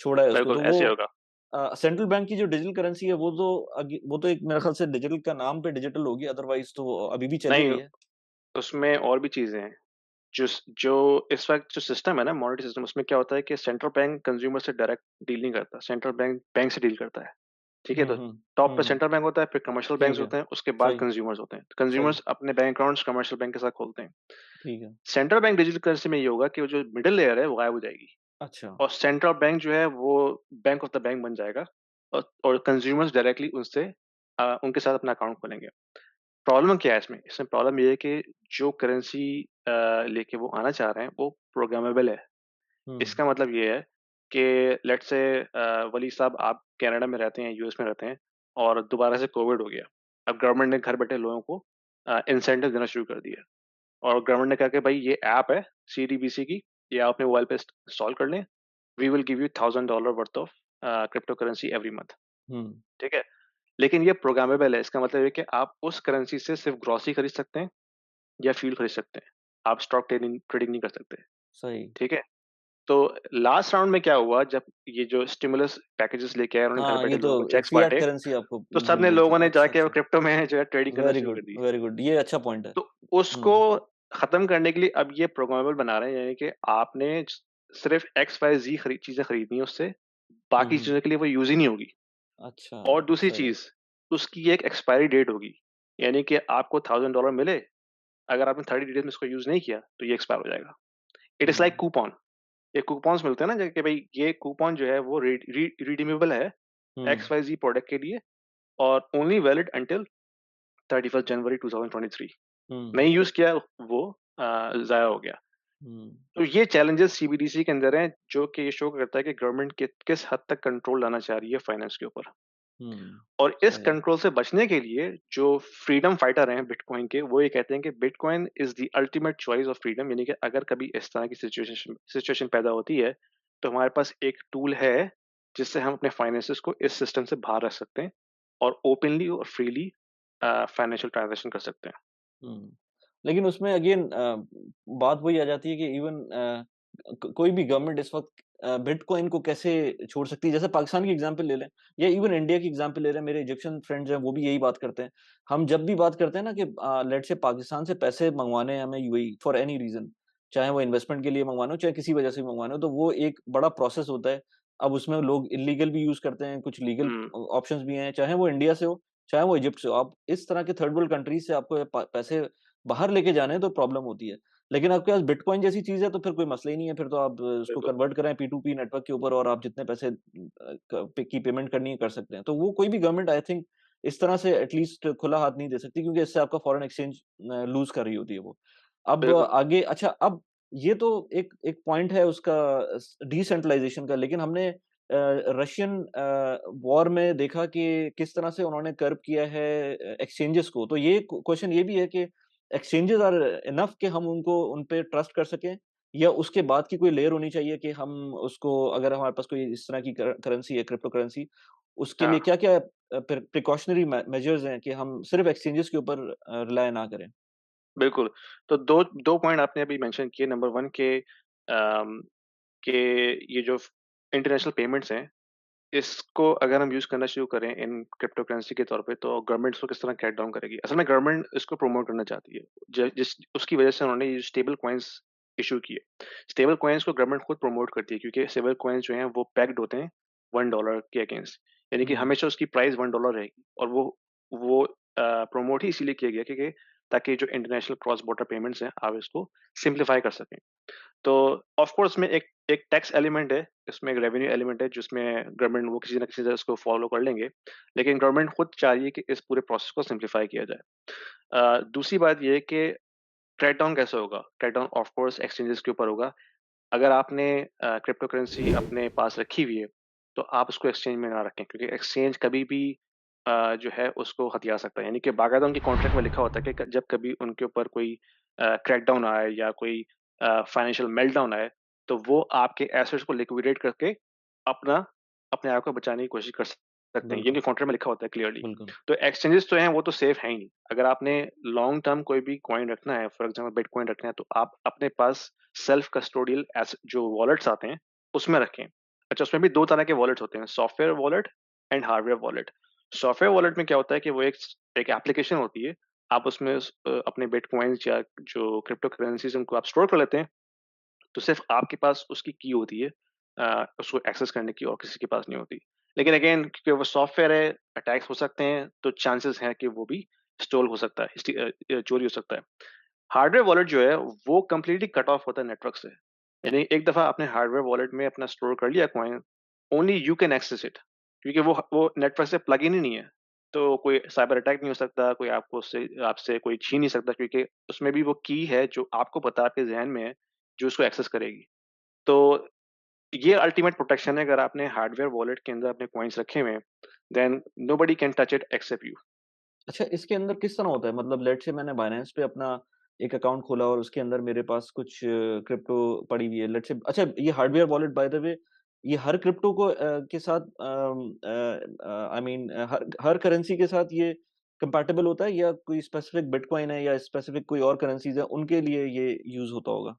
छोड़ा है उसको। बिल्कुल तो वो ऐसे ही होगा। सेंट्रल बैंक की जो डिजिटल करेंसी है, वो तो एक मेरे ख्याल से डिजिटल का नाम पे डिजिटल होगी, अदरवाइज़ तो अभी भी चल ही नहीं, रही है। उसमें और भी चीज़ें हैं। जो इस वक़्त जो सिस्टम है ना, मॉनेटरी सिस्टम, उसमें क्या होता है कि सेंट्रल बैंक कंज्यूमर से डायरेक्ट डील नहीं करता। सेंट्रल बैंक बैंक से डील करता है। ठीक है? हुँ, तो हुँ। टॉप हुँ, पे हुँ। सेंट्रल बैंक होता है, फिर कमर्शियल ठीक बैंक्स है। होते हैं, उसके बाद सही, कंज्यूमर्स होते हैं। सही। कंज्यूमर्स अपने बैंक अकाउंट्स कमर्शियल बैंक के साथ खोलते हैं। ठीक है। सेंट्रल बैंक डिजिटल करेंसी में ये होगा कि वो जो मिडल लेयर है, वो गायब हो जाएगी अच्छा। और सेंट्रल बैंक जो है, वो बैंक ऑफ द बैंक बन जाएगा और कंज्यूमर्स डायरेक्टली उनसे उनके साथ अपना अकाउंट खोलेंगे। प्रॉब्लम क्या है इसमें? इसमें प्रॉब्लम ये है कि जो करेंसी लेके वो आना चाह रहे हैं, वो प्रोग्रामेबल है। हुँ, इसका मतलब ये है कि लेट्स से वली साहब, आप कनाडा में रहते हैं, यूएस में रहते हैं और दोबारा से कोविड हो गया। अब गवर्नमेंट ने घर बैठे लोगों को इंसेंटिव देना शुरू कर दिया और गवर्नमेंट ने कहा कि भाई ये ऐप है सीडीबीसी की, ये आप अपने मोबाइल पे इंस्टॉल कर लें। We will give you $1000 worth of crypto currency every month, hmm. ठीक है? लेकिन ये प्रोग्रामेबल है। इसका मतलब है कि आप उस करेंसी से सिर्फ ग्रॉसरी खरीद सकते हैं या फ्यूल खरीद सकते हैं। आप स्टॉक ट्रेडिंग ट्रेडिंग नहीं कर सकते, सही। ठीक है? तो लास्ट राउंड में क्या हुआ, जब ये जो स्टिमुलस पैकेजेस लेके आए, उन्होंने घर हाँ, ये बैठे तो लोगों को चेक्स फिएट बाँटे, करेंसी आपको तो मिल सबने रही थी। लोगों ने अच्छा, जाके वो अच्छा। क्रिप्टो में जो है ट्रेडिंग करना वेरी शुरू कर गुड, दी। Very good. ये अच्छा पॉइंट है। तो उसको हुँ, खत्म करने के लिए अब ये प्रोग्रामेबल बना रहे हैं, यानी कि आपने सिर्फ एक्स वाई जी चीजें खरीदनी है उससे, बाकी हम्म। चीजों के लिए वो यूज ही नहीं होगी। अच्छा। और दूसरी सही। चीज, उसकी एक एक्सपायरी डेट होगी, यानी कि आपको $1000 मिले, अगर आपने 30 डेज में इसको यूज नहीं किया तो ये एक्सपायर हो जाएगा। It is like hmm. Coupon. ये कूपन्स मिलते हैं ना, जैसे कि भाई ये कूपन जो है वो रिडीमेबल है हम्म। एक्स वाई जी प्रोडक्ट के लिए, और ओनली वैलिड अंटिल 31 जनवरी 2023। हम्म। नहीं यूज किया वो जाया हो गया। हम्म। तो ये चैलेंजेस सीबीडीसी के अंदर हैं, जो कि ये शो करता है कि गवर्नमेंट किस हद तक कंट्रोल लाना चाह रही है फाइनेंस के ऊपर। हम्म। और इस सही। कंट्रोल से बचने के लिए जो फ्रीडम फाइटर हैं बिटकॉइन के, वो ये कहते हैं कि bitcoin is the ultimate choice of freedom, यानी कि अगर कभी इस तरह की सिचुएशन पैदा होती है, तो हमारे पास एक टूल है जिससे हम अपने फाइनेंसेस को इस सिस्टम से बाहर रख सकते हैं और ओपनली और फ्रीली फाइनेंशियल ट्रांजैक्शन कर सकते हैं। हुँ। लेकिन उसमें अगेन बात वही आ जाती है कि इवन कोई भी गवर्नमेंट इस वक़्त बिटकॉइन को कैसे छोड़ सकती है? जैसे पाकिस्तान की एग्ज़ाम्पल ले लें या इवन इंडिया की एग्ज़ाम्पल ले लें, मेरे इजिप्शियन फ्रेंड्स हैं, वो भी यही बात करते हैं। हम जब भी बात करते हैं ना कि लेट्स से पाकिस्तान से पैसे मँगवाने हैं हमें यूएई फॉर एनी रीज़न, चाहे वो इन्वेस्टमेंट के लिए मँगवाने हो, चाहे किसी वजह से भी मँगवाने हो, तो वो एक बड़ा प्रोसेस होता है। अब उसमें लोग इल्लीगल भी यूज़ करते हैं, कुछ लीगल हम्म। ऑप्शंस भी हैं, चाहे वो इंडिया से हो, चाहे वो इजिप्ट से हो। आप इस तरह के थर्ड वर्ल्ड कंट्रीज़ से आपको प पैसे बाहर लेके जाने हैं तो प्रॉब्लम होती है। लेकिन आपके पास बिटकॉइन जैसी चीज़ है तो फिर कोई मसला ही नहीं है, फिर तो आप उसको बिल्कुल। कन्वर्ट करें P2P नेटवर्क के ऊपर और आप जितने पैसे की पेमेंट करनी है कर सकते हैं। तो वो कोई भी गवर्नमेंट आई थिंक इस तरह से एटलीस्ट खुला हाथ नहीं दे सकती क्योंकि इससे आपका फॉरेन एक्सचेंज लूज़ कर रही होती है वो। अब बिल्कुल। आगे अच्छा अब ये तो एक एक पॉइंट है उसका डिसेंट्रलाइज़ेशन का लेकिन हमने रशियन वॉर में देखा कि किस तरह से उन्होंने कर्ब किया है एक्सचेंजेस को। तो ये क्वेश्चन ये भी है कि एक्सचेंजेस आर इनफ कि हम उनको उन पे ट्रस्ट कर सकें या उसके बाद की कोई लेयर होनी चाहिए कि हम उसको अगर हमारे पास कोई इस तरह की करेंसी है क्रिप्टो करेंसी उसके लिए हाँ, क्या-क्या प्रिकॉशनरी मेजर्स हैं कि हम सिर्फ एक्सचेंजेस के ऊपर रिलाय ना करें? बिल्कुल। तो दो दो पॉइंट आपने अभी मेंशन किए। नंबर वन के ये जो इंटरनेशनल पेमेंट्स हैं, इसको अगर हम यूज़ करना शुरू करें इन क्रिप्टो करेंसी के तौर पे, तो गवर्नमेंट इसको किस तरह क्रैक डाउन करेगी? असल में गवर्नमेंट इसको प्रमोट करना चाहती है। ज जिस उसकी वजह से उन्होंने ये स्टेबल कॉइन्स इश्यू किए। स्टेबल कॉइन्स को गवर्नमेंट खुद प्रमोट करती है, क्योंकि स्टेबल कॉइन्स जो हैं वो पेग्ड होते हैं $1 के अगेंस्ट। यानी कि हुँ, हमेशा उसकी प्राइस $1 रहेगी, और वो प्रमोट ही इसीलिए किया गया, क्योंकि ताकि जो इंटरनेशनल क्रॉस बॉर्डर पेमेंट्स हैं, आप इसको सिम्प्लीफाई कर सकें। तो ऑफ कोर्स में एक एक टैक्स एलिमेंट है, इसमें एक रेवेन्यू एलिमेंट है, जिसमें गवर्नमेंट वो किसी न किसी तरह इसको फॉलो कर लेंगे। लेकिन गवर्नमेंट खुद चाह रही है कि इस पूरे प्रोसेस को सिम्प्लीफाई किया जाए। दूसरी बात ये है कि क्रैकडाउन कैसे होगा? क्रैकडाउन ऑफ कोर्स एक्सचेंजेस के ऊपर होगा। अगर आपने क्रिप्टो करेंसी अपने पास रखी हुई है, तो आप उसको एक्सचेंज में ना रखें, क्योंकि एक्सचेंज कभी भी जो है उसको हथिया सकता है। यानी कि बाकायदा उनके कॉन्ट्रैक्ट में लिखा होता है कि जब कभी उनके ऊपर कोई क्रैकडाउन आए या कोई फाइनेंशियल मेल्टडाउन आए, तो वो आपके एसेट्स को लिक्विडेट करके अपना अपने आप को बचाने की कोशिश कर सकते हैं। ये बिल्कुल, उनके कॉन्ट्रैक्ट में लिखा होता है क्लियरली। बिल्कुल। तो एक्सचेंजेस जो हैं वो तो सेफ हैं ही नहीं। अगर आपने लॉन्ग टर्म कोई भी कॉइन रखना है, फॉर एग्जांपल बिटकॉइन रखना है, तो आप अपने पास सेल्फ कस्टोडियल एस जो वॉलेट्स आते हैं, उसमें रखें। अच्छा, उसमें भी 2 तरह के वॉलेट्स होते हैं, software wallet and hardware wallet. Software wallet में क्या होता है कि वो एक एप्लीकेशन होती है, आप उसमें अपने बिटकॉइन्स या जो क्रिप्टो करेंसीज़ उनको आप स्टोर कर लेते हैं, तो सिर्फ़ आपके पास उसकी की होती है उसको एक्सेस करने की, और किसी के पास नहीं होती। लेकिन अगेन क्योंकि वो सॉफ्टवेयर है, अटैक्स हो सकते हैं, तो चांसेस हैं कि वो भी स्टोल हो सकता है, चोरी हो सकता है। हार्डवेयर वॉलेट जो है वो कंप्लीटली कट ऑफ होता है नेटवर्क से। यानी एक दफ़ा आपने हार्डवेयर वॉलेट में अपना स्टोर कर लिया coin, only you can access it, क्योंकि वो नेटवर्क से प्लग इन ही नहीं है। तो कोई साइबर अटैक नहीं हो सकता, कोई आपको उससे आपसे कोई छीन नहीं सकता, क्योंकि उसमें भी वो की है जो आपको पता है, आपके ज़हन में है, जो उसको एक्सेस करेगी। तो ये अल्टीमेट प्रोटेक्शन है, अगर आपने हार्डवेयर वॉलेट के अंदर अपने कॉइन्स रखे हुए हैं, then nobody can touch it except you. अच्छा, इसके अंदर किस तरह होता है? मतलब लेट्स से मैंने बायनेंस पे अपना एक अकाउंट खोला और उसके अंदर मेरे पास कुछ क्रिप्टो पड़ी हुई है। लेट्स से अच्छा ये hardware wallet by the way ये हर क्रिप्टो को के साथ आई मीन हर करेंसी के साथ ये कंपैटिबल होता है या कोई स्पेसिफिक बिटकॉइन है या स्पेसिफिक कोई और करेंसीज़ है, उनके लिए ये यूज़ होता होगा?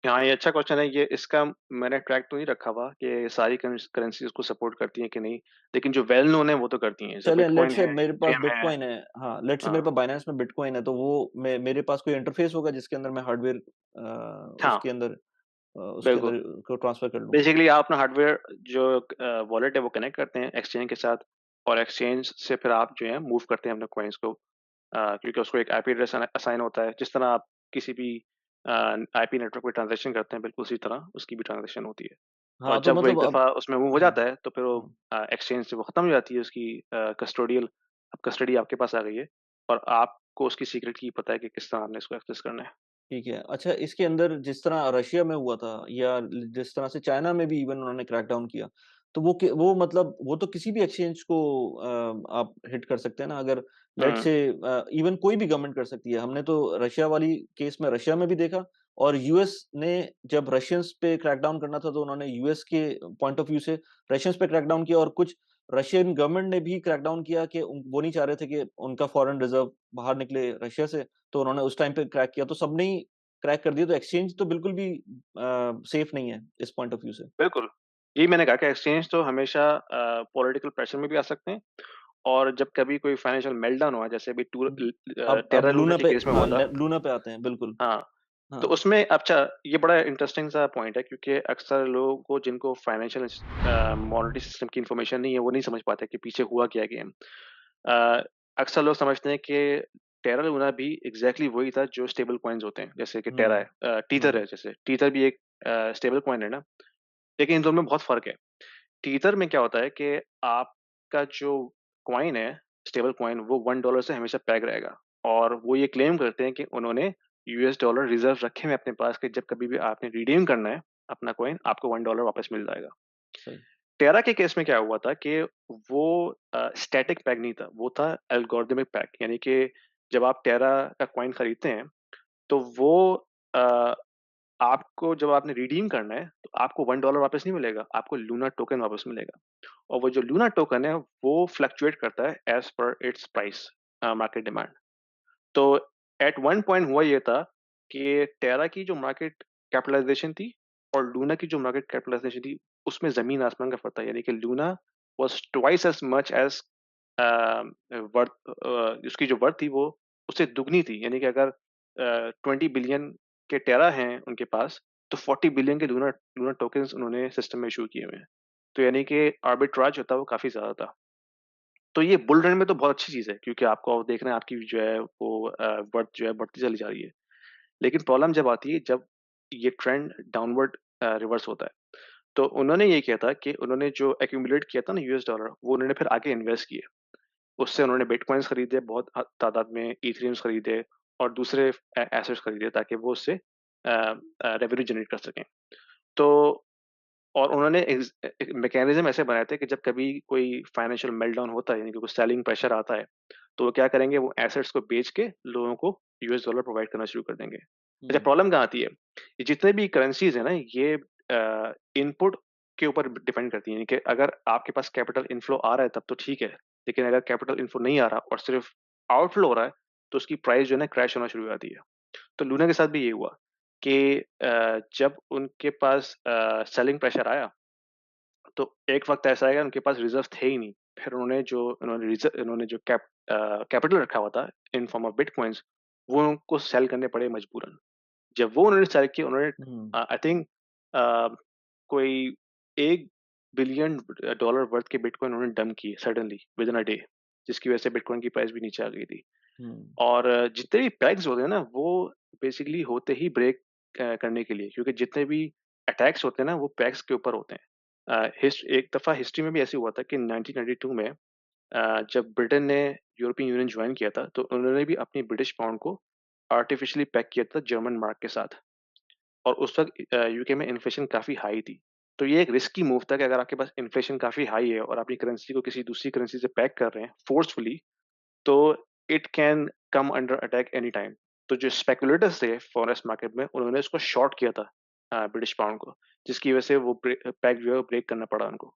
हाँ, ये अच्छा क्वेश्चन है। ये इसका मैंने ट्रैक तो नहीं रखा हुआ कि सारी करेंसीज़ को सपोर्ट करती हैं कि नहीं, लेकिन जो वेल नोन है वो तो करती हैं। जैसे चलें लेट्स बिटकॉइन से है, मेरे पास इथेरियम है। बिटकॉइन है हाँ, लेट्स से हाँ, मेरे पास बायनेंस में बिटकॉइन है तो वो मेरे पास कोई इंटरफ़ेस होगा जिसके अंदर मैं हार्डवेयर हाँ, उसके अंदर उसके बिल्कुल। अंदर को ट्रांसफर कर लूँ। बेसिकली आप अपना हार्डवेयर जो वॉलेट है वो कनेक्ट करते हैं एक्सचेंज के साथ और एक्सचेंज से फिर आप जो है मूव करते हैं अपने कॉइन्स को, क्योंकि उसको एक आईपी एड्रेस असाइन होता है। जिस तरह आप किसी भी आईपी नेटवर्क पे ट्रांजैक्शन करते हैं, बिल्कुल उसी तरह उसकी भी ट्रांजैक्शन होती है। और हाँ, तो जब वो एक मतलब अब दफ़ा उसमें मूव हो हाँ, जाता है तो फिर वो हाँ, एक्सचेंज से वो ख़त्म हो जाती है उसकी कस्टोडियल, अब कस्टडी आपके पास आ गई है और आपको उसकी सीक्रेट की पता है कि किस तरह आपने इसको एक्सेस करना है। ठीक है। अच्छा, इसके अंदर जिस तरह रशिया में हुआ था या जिस तरह से चाइना में भी इवन उन्होंने क्रैकडाउन किया, तो वो मतलब वो तो किसी भी एक्सचेंज को आप हिट कर सकते हैं ना, अगर लेट्स हुँ, से इवन कोई भी गवर्नमेंट कर सकती है। हमने तो रशिया वाली केस में रशिया में भी देखा, और यूएस ने जब रशियंस पे क्रैकडाउन करना था, तो उन्होंने यूएस के पॉइंट ऑफ व्यू से रशियंस पे क्रैकडाउन किया, और कुछ रशियन गवर्नमेंट ने भी क्रैकडाउन किया कि वो नहीं चाह रहे थे कि उनका फॉरेन रिजर्व बाहर निकले रशिया से, तो उन्होंने उस टाइम पे क्रैक किया, तो सबने ही क्रैक कर दिया, तो एक्सचेंज तो बिल्कुल भी सेफ नहीं है इस पॉइंट ऑफ व्यू से। बिल्कुल। यही मैंने कहा कि एक्सचेंज तो हमेशा पॉलिटिकल प्रेशर में भी आ सकते हैं और जब कभी कोई फाइनेंशियल मेल्टडाउन हुआ, जैसे अभी हुँ। अब टेरा लूना लूना के पे, केस में हाँ, हुआ था। लूना पे आते हैं, बिल्कुल। हाँ, तो हाँ। उसमें अच्छा, ये बड़ा इंटरेस्टिंग सा पॉइंट है क्योंकि अक्सर लोगों को जिनको फाइनेंशियल मॉनेटरी सिस्टम की इन्फॉर्मेशन नहीं है, वो नहीं समझ पाते कि पीछे हुआ क्या है गेम। अ, अक्सर लोग समझते हैं कि टेरा लूना भी एग्ज़ैक्टली वही था जो स्टेबल कॉइन्स होते हैं, जैसे कि टेरा हुँ, है, टीथर हुँ, है जैसे, टीथर भी एक स्टेबल कॉइन है ना, लेकिन इन दोनों में बहुत फ़र्क है। टीथर में क्या होता है कि आपका जो कॉइन है, स्टेबल कॉइन, वो $1 से हमेशा पेग रहेगा और वो ये क्लेम करते हैं कि उन्होंने यूएस डॉलर रिज़र्व रखे हुए हैं अपने पास कि जब कभी भी आपने रिडीम करना है अपना कॉइन, आपको $1 वापस मिल जाएगा। सही। टेरा के केस में क्या हुआ था कि वो स्टैटिक पेग नहीं था, वो था एल्गोरिदमिक पेग, यानी कि जब आप टेरा का कॉइन खरीदते हैं, तो वो अ, आपको जब आपने रिडीम करना है, तो आपको $1 वापस नहीं मिलेगा, आपको लूना टोकन वापस मिलेगा। और वो जो लूना टोकन है, वो फ्लक्चुएट करता है as per it's price, market demand. तो एट वन पॉइंट हुआ ये था कि टेरा की जो मार्केट कैपिटलाइज़ेशन थी और लूना की जो मार्केट कैपिटलाइज़ेशन थी, उसमें ज़मीन आसमान का फ़र्क था। यानी कि Luna was twice as much as उसकी जो वर्थ थी वो उससे दुगनी थी। यानी कि अगर 20 बिलियन के टेरा हैं उनके पास, तो 40 बिलियन के लूना लूना टोकन्स उन्होंने सिस्टम में इश्यू किए हुए हैं। तो यानी कि आर्बिट्राज जो था वो काफ़ी ज़्यादा था। तो ये बुल रन में तो बहुत अच्छी चीज़ है क्योंकि आपको अब देख रहे हैं आपकी जो है वो वर्थ जो है बढ़ती चली जा रही है। लेकिन प्रॉब्लम जब आती है जब ये ट्रेंड डाउनवर्ड रिवर्स होता है। तो उन्होंने ये किया था कि उन्होंने जो एक्यूमुलेट किया था ना यूएस डॉलर, वो उन्होंने फिर आगे इन्वेस्ट किए। उससे उन्होंने बिटकॉइन्स खरीदे, बहुत तादाद में इथेरियम्स खरीदे और दूसरे एसेट्स खरीदे ताकि वो उससे रेवेन्यू जनरेट कर सकें। तो और उन्होंने एक मैकेनिज़्म ऐसे बनाए थे कि जब कभी कोई फाइनेंशियल मेल्टडाउन होता है, यानी कि कोई सेलिंग प्रेशर आता है, तो वो क्या करेंगे, वो एसेट्स को बेच के लोगों को यूएस डॉलर प्रोवाइड करना शुरू कर देंगे। अच्छा, हुँ, प्रॉब्लम कहाँ आती है? ये जितने भी करेंसीज़ हैं ना, ये इनपुट के ऊपर डिपेंड करती हैं, यानी कि अगर आपके पास कैपिटल इनफ्लो आ रहा है तब तो ठीक है, लेकिन अगर कैपिटल इनफ्लो नहीं आ रहा और सिर्फ़ आउटफ्लो हो रहा है, तो उसकी प्राइस जो है ना क्रैश होना शुरू हो जाती है। तो लूना के साथ भी ये हुआ कि जब उनके पास सेलिंग प्रेशर आया, तो एक वक़्त ऐसा आएगा उनके पास रिज़र्व थे ही नहीं। फिर उन्होंने जो कैपिटल रखा हुआ था इन फॉर्म ऑफ बिटकॉइन्स, वो उनको सेल करने पड़े मजबूरन। जब वो उन्होंने सेल किए, उन्होंने हुँ, आई थिंक अ, कोई 1 बिलियन डॉलर वर्थ के बिटकॉइन उन्होंने डंप किए सडनली विदिन अ डे, जिसकी वजह से बिटकॉइन की प्राइस भी नीचे आ गई थी। हुँ, और जितने भी पेग्स होते हैं ना, वो बेसिकली होते ही ब्रेक करने के लिए, क्योंकि जितने भी अटैक्स होते हैं ना, वो पेग्स के ऊपर होते हैं। एक दफ़ा हिस्ट्री में भी ऐसे हुआ था कि 1992 में जब ब्रिटेन ने यूरोपियन यूनियन जॉइन किया था, तो उन्होंने भी अपनी ब्रिटिश पाउंड को आर्टिफिशियली पेग किया था जर्मन मार्क के साथ और उस वक़्त यूके में इन्फ्लेशन काफ़ी हाई थी। तो ये एक रिस्की मूव था कि अगर आपके पास इन्फ्लेशन काफ़ी हाई है और अपनी करेंसी को किसी दूसरी करेंसी से पेग कर रहे हैं फ़ोर्सफुली, तो it can come under attack any time. तो जो स्पेकुलेटर्स थे फॉरेक्स मार्केट में, उन्होंने उसको शॉर्ट किया था ब्रिटिश पाउंड को, जिसकी वजह से वो पेग जो है ब्रेक करना पड़ा उनको।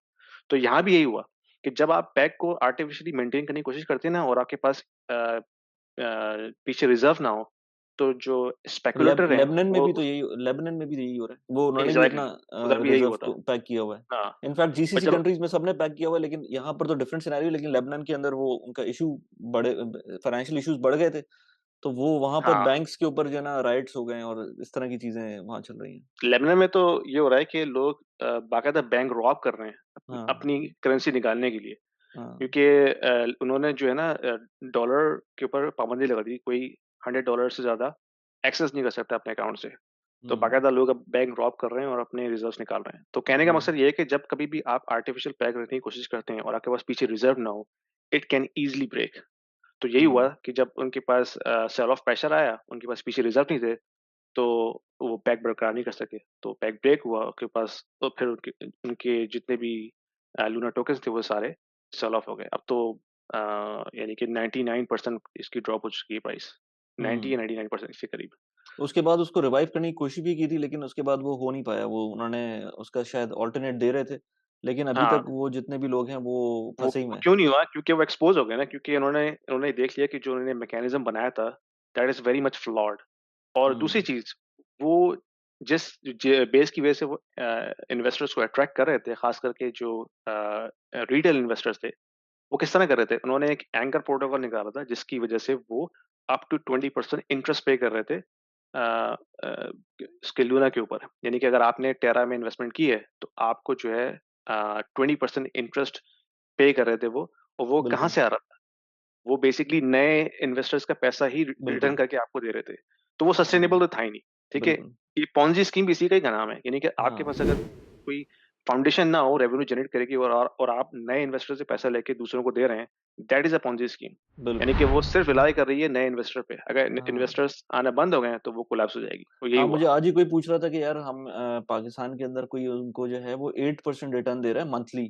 तो यहाँ भी यही हुआ कि जब आप पेग को आर्टिफिशियली मेंटेन करने की कोशिश करते हैं ना और आपके पास पीछे रिजर्व ना हो, तो जो स्पेकुलेटर हैं लेबनान में वो भी तो यही, लेबनान में भी यही हो रहा है। वो उन्होंने भी अपना एग्ज़ैक्टली उधर भी यही रिज़र्व हुआ को था। पैक किया हुआ है। हाँ, इनफैक्ट और जीसीसी जब कंट्रीज़ में सबने पैक किया हुआ है, लेकिन यहाँ पर तो डिफरेंट सिनेरियो, लेकिन लेबनान के अंदर वो उनका इश्यू फाइनेंशियल इश्यूज़ बढ़ गए थे। तो वो वहाँ पर हाँ, बैंक्स के ऊपर जो है ना राइट्स हो गए हैं और इस तरह की चीज़ें वहाँ चल रही हैं। लेबनान में तो ये हो रहा है कि लोग बाकायदा बैंक रॉब कर रहे हैं हाँ, अपनी करेंसी निकालने के लिए। हाँ। क्योंकि उन्होंने जो है ना डॉलर के ऊपर पाबंदी लगा दी, कोई $100 से ज़्यादा एक्सेस नहीं कर सकता अपने अकाउंट से। तो हुँ, बाकायदा लोग अब बैंक रॉब कर रहे हैं और अपने रिज़र्व्स निकाल रहे हैं। तो कहने का हुँ, मकसद ये है कि जब कभी भी आप आर्टिफ़िशियल पैक रखने की कोशिश करते हैं और आपके पास पीछे रिज़र्व ना हो, इट कैन ईज़िली ब्रेक। तो यही हुआ हुँ, कि जब उनके पास सेल ऑफ प्रेशर आया, उनके पास पीछे रिज़र्व नहीं थे, तो वो पैक बरकरार नहीं कर सके। तो पैक ब्रेक हुआ उनके पास, तो फिर उनके उनके जितने भी लूना टोकन्स थे वो सारे सेल ऑफ हो गए। अब तो अ, यानी कि 99% इसकी ड्रॉप हो चुकी है प्राइस। 90 या हुँ। 99% इसके करीब। उसके बाद उसको रिवाइव करने की कोशिश भी की थी, लेकिन उसके बाद वो हो नहीं पाया। वो उन्होंने उसका शायद अल्टरनेट दे रहे थे, लेकिन अभी हाँ, तक वो जितने भी लोग हैं, वो वो फँसे ही में हैं। क्यों नहीं हुआ? क्योंकि वो एक्सपोज़ हो गए ना, क्योंकि उन्होंने उन्होंने देख लिया कि जो उन्होंने मैकेनिज़्म बनाया था, that is very much flawed. और दूसरी हुँ, चीज़, वो जिस बेस की वजह से वो इन्वेस्टर्स को अट्रैक्ट कर रहे थे, ख़ास करके जो रिटेल इन्वेस्टर्स थे, वो किस तरह कर रहे थे? उन्होंने एक एंकर प्रोटोकॉल निकाला था, जिसकी वजह से वो अप टू 20% इंटरेस्ट पे कर रहे थे अ, इसके लूना के ऊपर। यानी कि अगर आपने टेरा में इन्वेस्टमेंट की है, तो आपको जो है 20% इंटरेस्ट पे कर रहे थे वो, और वो कहाँ बिल्कुल, से आ रहा था? वो बेसिकली नए इन्वेस्टर्स का पैसा ही रिटर्न बिल्कुल। करके आपको दे रहे थे। तो वो हुँ, सस्टेनेबल तो था ही नहीं, ठीक है? बिल्कुल। ये पोंज़ी स्कीम भी इसी का ही नाम है। यानी कि आपके हाँ, पास अगर कोई फाउंडेशन ना हो रेवेन्यू जनरेट करे की, और आप नए इन्वेस्टर से पैसा लेके दूसरों को दे रहे हैं, दैट इज़ अ पोंज़ी स्कीम। यानी बिल्कुल। कि वो सिर्फ रिलाय कर रही है नए इन्वेस्टर पे। अगर हाँ। इन्वेस्टर्स आना बंद हो गए हैं, तो वो कोलैप्स हो जाएगी। तो यही हाँ, हुआ। मुझे आज ही कोई पूछ रहा था कि यार हम पाकिस्तान के अंदर कोई उनको जो है वो 8% रिटर्न दे रहा है मंथली।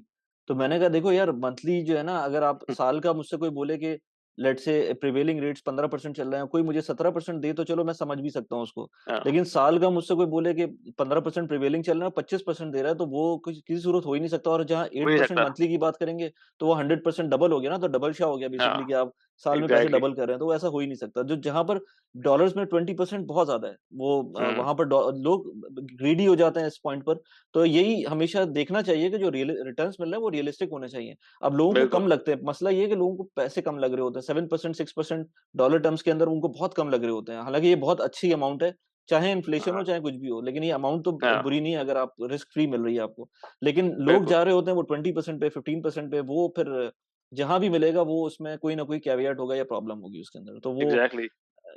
तो मैंने कहा देखो यार मंथली जो है ना अगर आप हुँ, साल का मुझसे कोई बोले कि लेट्स से प्रिवेलिंग रेट्स 15% चल रहे हैं, कोई मुझे 17% दे तो चलो मैं समझ भी सकता हूँ उसको। हाँ, लेकिन साल का मुझसे कोई बोले कि 15% प्रिवेलिंग चल रहा है, 25% दे रहा है तो वो किसी सूरत हो ही नहीं सकता और जहाँ हो ही नहीं 8% सकता। मंथली की बात करेंगे तो वो 100% डबल हो गया ना, तो डबल शाह हो गया बेसिकली हाँ, कि आप साल में पैसे एग्ज़ैक्टली। डबल कर रहे हैं, तो वो ऐसा हो ही नहीं सकता। जो जहाँ पर डॉलर्स में 20% बहुत ज़्यादा है। वो हुँ, वहाँ पर डॉ लोग ग्रीडी हो जाते हैं इस पॉइंट पर। तो यही हमेशा देखना चाहिए कि जो रिटर्न्स मिल रहे हैं वो रियलिस्टिक होने चाहिए। अब लोगों को बिल्कुल। कम लगते हैं, मसला ये है कि लोगों को पैसे कम लग रहे होते हैं, 7% 6% डॉलर टर्म्स के अंदर उनको बहुत कम लग रहे होते हैं। हालाँकि ये बहुत अच्छी अमाउंट है, चाहे इन्फ्लेशन हो, हाँ, चाहे कुछ भी हो, लेकिन ये अमाउंट तो हाँ, बुरी नहीं है अगर आप रिस्क फ्री मिल रही है आपको। लेकिन लोग बिल्कुल। जा रहे होते हैं वो 20% पे, 15% पे, वो फिर जहाँ भी मिलेगा वो उसमें कोई ना कोई कैveat होगा या प्रॉब्लम होगी उसके अंदर। तो वो एग्ज़ैक्टली।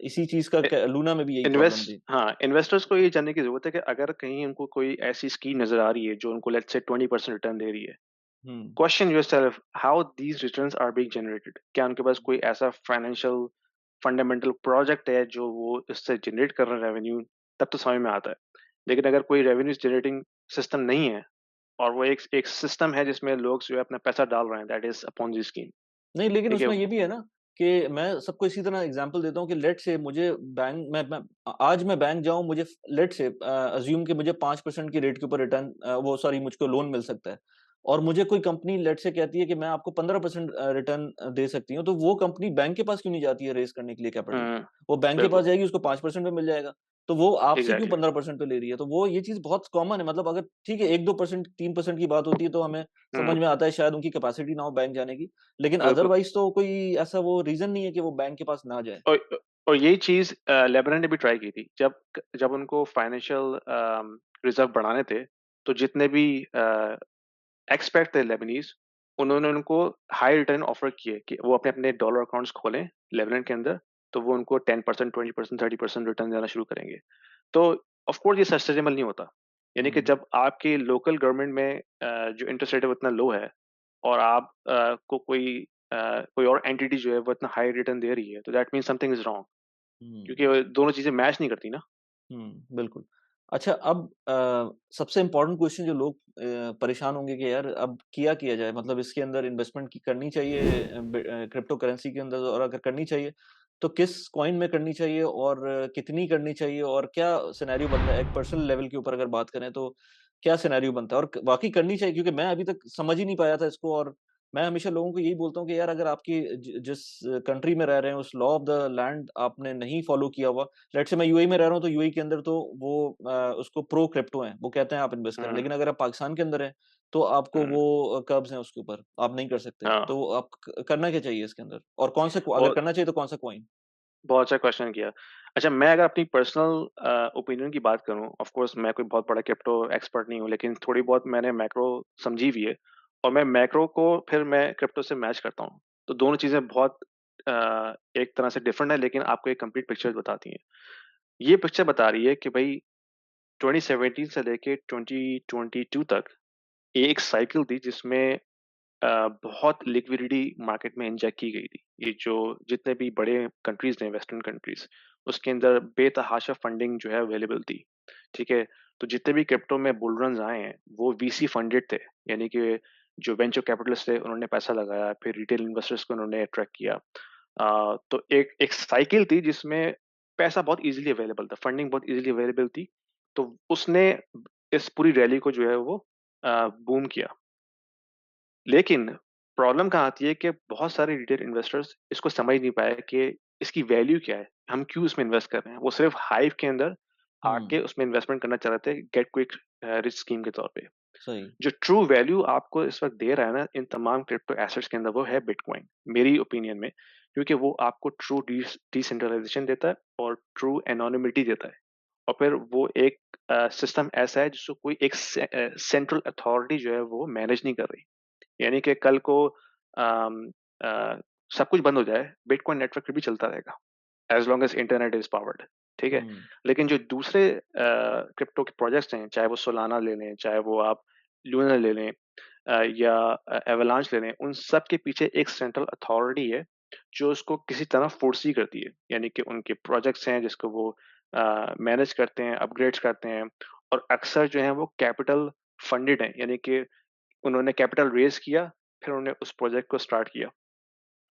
इसी चीज़ का क लूना में भी यही प्रॉब्लम थी। इन्वेस्टर्स को ये जानने की ज़रूरत है कि अगर कहीं उनको कोई ऐसी स्कीम नज़र आ रही है, जो उनको लेट्स से 20% रिटर्न दे रही है। Hmm. Question yourself how these returns are being generated. क्या उनके पास कोई ऐसा फाइनेंशियल फंडामेंटल प्रोजेक्ट है जो वो इससे जनरेट कर रहे हैं रेवेन्यू, तब तो समझ में आता है। लेकिन अगर कोई रेवेन्यू जनरेटिंग सिस्टम नहीं है, और वो एक एक सिस्टम है जिसमें लोग जो है अपना पैसा डाल रहे हैं, दैट इज़ अ पोंज़ी स्कीम। नहीं, लेकिन ठीक है? उसमें ये भी है ना कि मैं सबको इसी तरह एग्ज़ाम्पल देता हूँ कि लेट्स से मुझे बैंक मैं आज मैं बैंक जाऊँ मुझे लेट्स से अज़्यूम कि मुझे 5% की रेट के ऊपर रिटर्न वो सॉरी मुझको लोन मिल सकता है। और मुझे कोई कंपनी लेट्स से कहती है कि मैं आपको 15% रिटर्न दे सकती हूँ, तो वो कंपनी बैंक के पास क्यों नहीं जाती है रेज़ करने के लिए कैपिटल? हुँ, वो बैंक के बिल्कुल, पास जाएगी उसको 5% पे मिल जाएगा। तो वो आपसे क्यों एग्ज़ैक्टली। 15% पे ले रही है? तो वो ये चीज़ बहुत कॉमन है मतलब अगर ठीक है 1-2% 3% की बात होती है तो हमें हुँ, समझ में आता है शायद उनकी कैपेसिटी ना हो बैंक जाने की। लेकिन बिल्कुल। अदरवाइज़ तो कोई ऐसा वो रीज़न नहीं है कि वो बैंक के पास ना जाएँ। और और यही चीज़ लेबनान ने भी ट्राई की थी। जब उनको फाइनेंशियल रिज़र्व बढ़ाने थे, तो जितने भी एक्सपेट थे लेबनीज़, उन्होंने उनको हाई रिटर्न ऑफ़र किए कि वो अपने-अपने डॉलर अकाउंट्स खोलें लेबनान के अंदर, तो वो उनको 10%, 20%, 30% रिटर्न देना शुरू करेंगे। तो ऑफ़ कोर्स ये सस्टेनेबल नहीं होता। यानी कि हुँ। जब आपकी लोकल गवर्नमेंट में जो इंटरेस्ट रेट है वो इतना लो है, और आप को कोई और एंटिटी जो है वो इतना हाई रिटर्न दे रही है, तो that means something is wrong. क्योंकि हुँ। वो दोनों चीज़ें मैच नहीं करती ना। बिल्कुल। अच्छा अब सबसे इम्पोर्टेंट क्वेश्चन जो लोग परेशान होंगे कि यार अब किया जाए? मतलब इसके अंदर इन्वेस्टमेंट की करनी चाहिए क्रिप्टो करेंसी के अंदर और अगर करनी चाहिए, तो किस कॉइन में करनी चाहिए और कितनी करनी चाहिए और क्या सिनेरियो बनता है? एक पर्सनल लेवल के ऊपर अगर बात करें तो क्या सिनेरियो बनता है? और वाक़ई करनी चाहिए क्योंकि मैं अभी तक समझ ही नहीं पाया था इसको और मैं हमेशा लोगों को यही बोलता हूँ कि यार अगर आपकी जिस कंट्री में रह रहे हैं उस लॉ ऑफ द लैंड आपने नहीं फॉलो किया हुआ लेट्स से मैं यूएई में रह रहा हूँ, तो यूएई के अंदर तो वो उसको प्रो क्रिप्टो हैं, वो कहते हैं आप इन्वेस्ट करें। हुँ, लेकिन अगर आप पाकिस्तान के अंदर हैं, तो आपको हुँ, वो कर्ब्स हैं उसके ऊपर, आप नहीं कर सकते। हाँ। तो आप क करना क्या चाहिए इसके अंदर? और कौन सा को अगर और करना चाहिए तो कौन-सा कॉइन? बहुत अच्छा क्वेश्चन किया। अच्छा, मैं अगर अपनी पर्सनल ओपिनियन की बात करूँ, ऑफ कोर्स मैं कोई बहुत बड़ा क्रिप्टो एक्सपर्ट नहीं हूँ, लेकिन थोड़ी बहुत मैंने मैक्रो समझी हुई है और मैं मैक्रो को फिर मैं क्रिप्टो से मैच करता हूँ। तो दोनों चीज़ें बहुत एक तरह से डिफरेंट है, लेकिन आपको एक कंप्लीट पिक्चर बताती हैं। ये पिक्चर बता रही है कि भाई 2017 से लेके 2022 तक ये एक साइकिल थी जिसमें बहुत लिक्विडिटी मार्केट में इंजेक्ट की गई थी। ये जो जितने भी बड़े कंट्रीज हैं, वेस्टर्न कंट्रीज, उसके अंदर बेतहाशा फंडिंग जो है अवेलेबल थी। ठीक है, तो जितने भी क्रिप्टो में बुल रन आए हैं वो वीसी फंडेड थे, यानी कि जो वेंचर कैपिटलिस्ट थे उन्होंने पैसा लगाया, फिर रिटेल इन्वेस्टर्स को उन्होंने अट्रैक्ट किया। तो एक एक साइकिल थी जिसमें पैसा बहुत इजीली अवेलेबल था, फंडिंग बहुत इजीली अवेलेबल थी। तो उसने इस पूरी रैली को जो है वो बूम किया। लेकिन प्रॉब्लम कहाँ आती है कि बहुत सारे रिटेल इन्वेस्टर्स इसको समझ नहीं पाए कि इसकी वैल्यू क्या है, हम क्यों इसमें इन्वेस्ट कर रहे हैं। वो सिर्फ हाइप के अंदर हुँ, आके उसमें इन्वेस्टमेंट करना चाह रहे थे, गेट क्विक रिच स्कीम के तौर पे। सही। जो ट्रू वैल्यू आपको इस वक्त दे रहा है ना इन तमाम क्रिप्टो एसेट्स के अंदर, वो है बिटकॉइन, मेरी ओपिनियन में। क्योंकि वो आपको ट्रू डिसेंट्रलाइजेशन देता है और ट्रू एनोनिमिटी देता है। और फिर वो एक सिस्टम ऐसा है जिसको कोई एक सेंट्रल अथॉरिटी जो है वो मैनेज नहीं कर रही। यानी कि कल को अम, अ, सब कुछ बंद हो जाए, बिटकॉइन नेटवर्क फिर भी चलता रहेगा, as long as internet is powered. ठीक है। हुँ, लेकिन जो दूसरे क्रिप्टो के प्रोजेक्ट्स हैं, चाहे वो सोलाना ले लें, चाहे वो आप लूना ले लें, या एवलांच ले लें, उन सब के पीछे एक सेंट्रल अथॉरिटी है जो उसको किसी तरह फोर्सी करती है। यानी कि उनके प्रोजेक्ट्स हैं जिसको वो मैनेज करते हैं, अपग्रेड्स करते हैं, और अक्सर जो है वो कैपिटल फंडेड हैं, यानी कि उन्होंने कैपिटल रेज़ किया, फिर उन्होंने उस प्रोजेक्ट को स्टार्ट किया।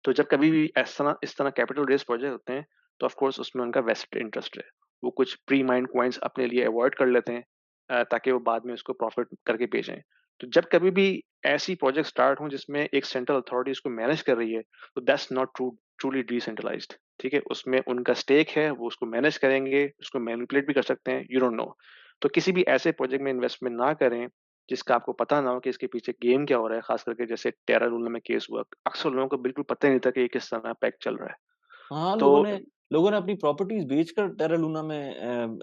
तो जब कभी भी इस तरह कैपिटल रेज़ प्रोजेक्ट होते हैं, तो ऑफ कोर्स उसमें उनका वेस्टेड इंटरेस्ट है। वो कुछ प्री माइन्ड कॉइन्स अपने लिए अवॉइड कर लेते हैं, ताकि वो बाद में उसको प्रॉफ़िट करके बेचें। तो जब कभी भी ऐसी प्रोजेक्ट स्टार्ट हों जिसमें एक सेंट्रल अथॉरिटी उसको मैनेज कर रही है, तो दैट्स नॉट ट्रूली डिसेंट्रलाइज़्ड। ठीक है? उसमें उनका स्टेक है, वो उसको मैनेज करेंगे, उसको मैनिपुलेट भी कर सकते हैं, यू डोंट नो। तो किसी भी ऐसे प्रोजेक्ट में इन्वेस्टमेंट ना करें जिसका आपको पता ना हो कि इसके पीछे गेम क्या हो रहा है, खास करके जैसे टेरा लूना में केस हुआ। अक्सर लोगों को बिल्कुल पता ही नहीं था कि ये किस तरह पैक चल रहा है। हाँ, तो लोगों ने अपनी प्रॉपर्टीज़ बेचकर टेरा लूना में